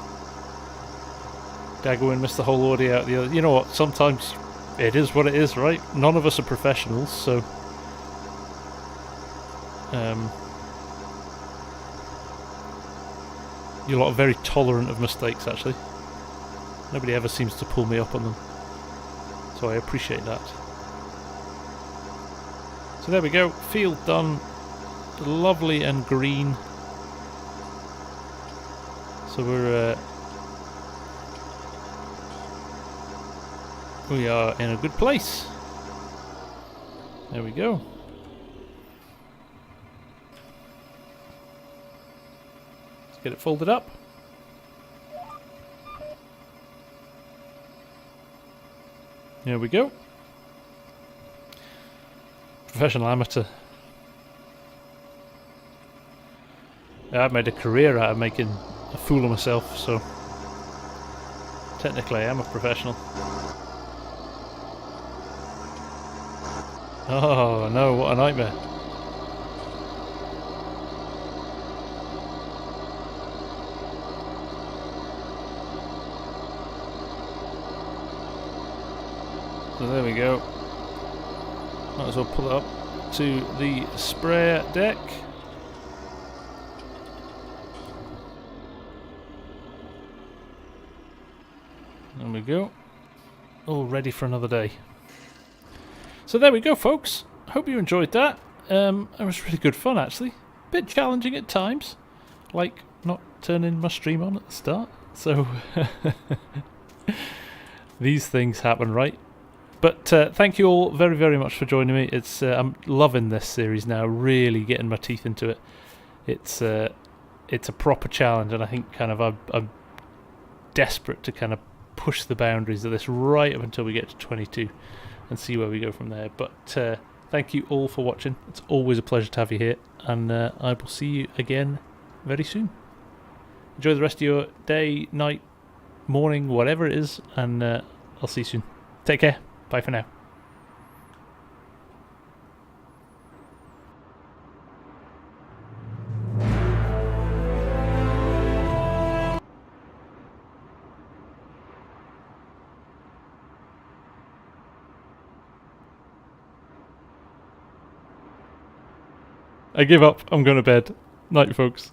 Daggerwin missed the whole audio out the other. You know what? Sometimes it is what it is, right? None of us are professionals, so. You're a lot very tolerant of mistakes, actually. Nobody ever seems to pull me up on them, so I appreciate that. So there we go, field done, lovely and green. So we are in a good place. There we go. Let's get it folded up. There we go. Professional amateur. Yeah, I've made a career out of making a fool of myself, so technically I am a professional. Oh no, what a nightmare. So there we go. Might as well pull it up to the sprayer deck. There we go. All ready for another day. So there we go, folks. Hope you enjoyed that. It was really good fun, actually. Bit challenging at times, like not turning my stream on at the start. So these things happen, right? But thank you all very, very much for joining me. It's I'm loving this series now. Really getting my teeth into it. It's a proper challenge, and I think kind of I'm desperate to kind of push the boundaries of this right up until we get to 22 and see where we go from there. But thank you all for watching. It's always a pleasure to have you here, and I will see you again very soon. Enjoy the rest of your day, night, morning, whatever it is, and I'll see you soon. Take care. Bye for now. I give up. I'm going to bed. Night, folks.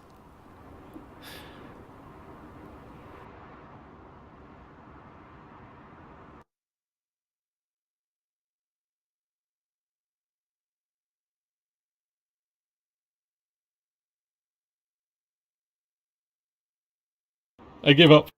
I give up.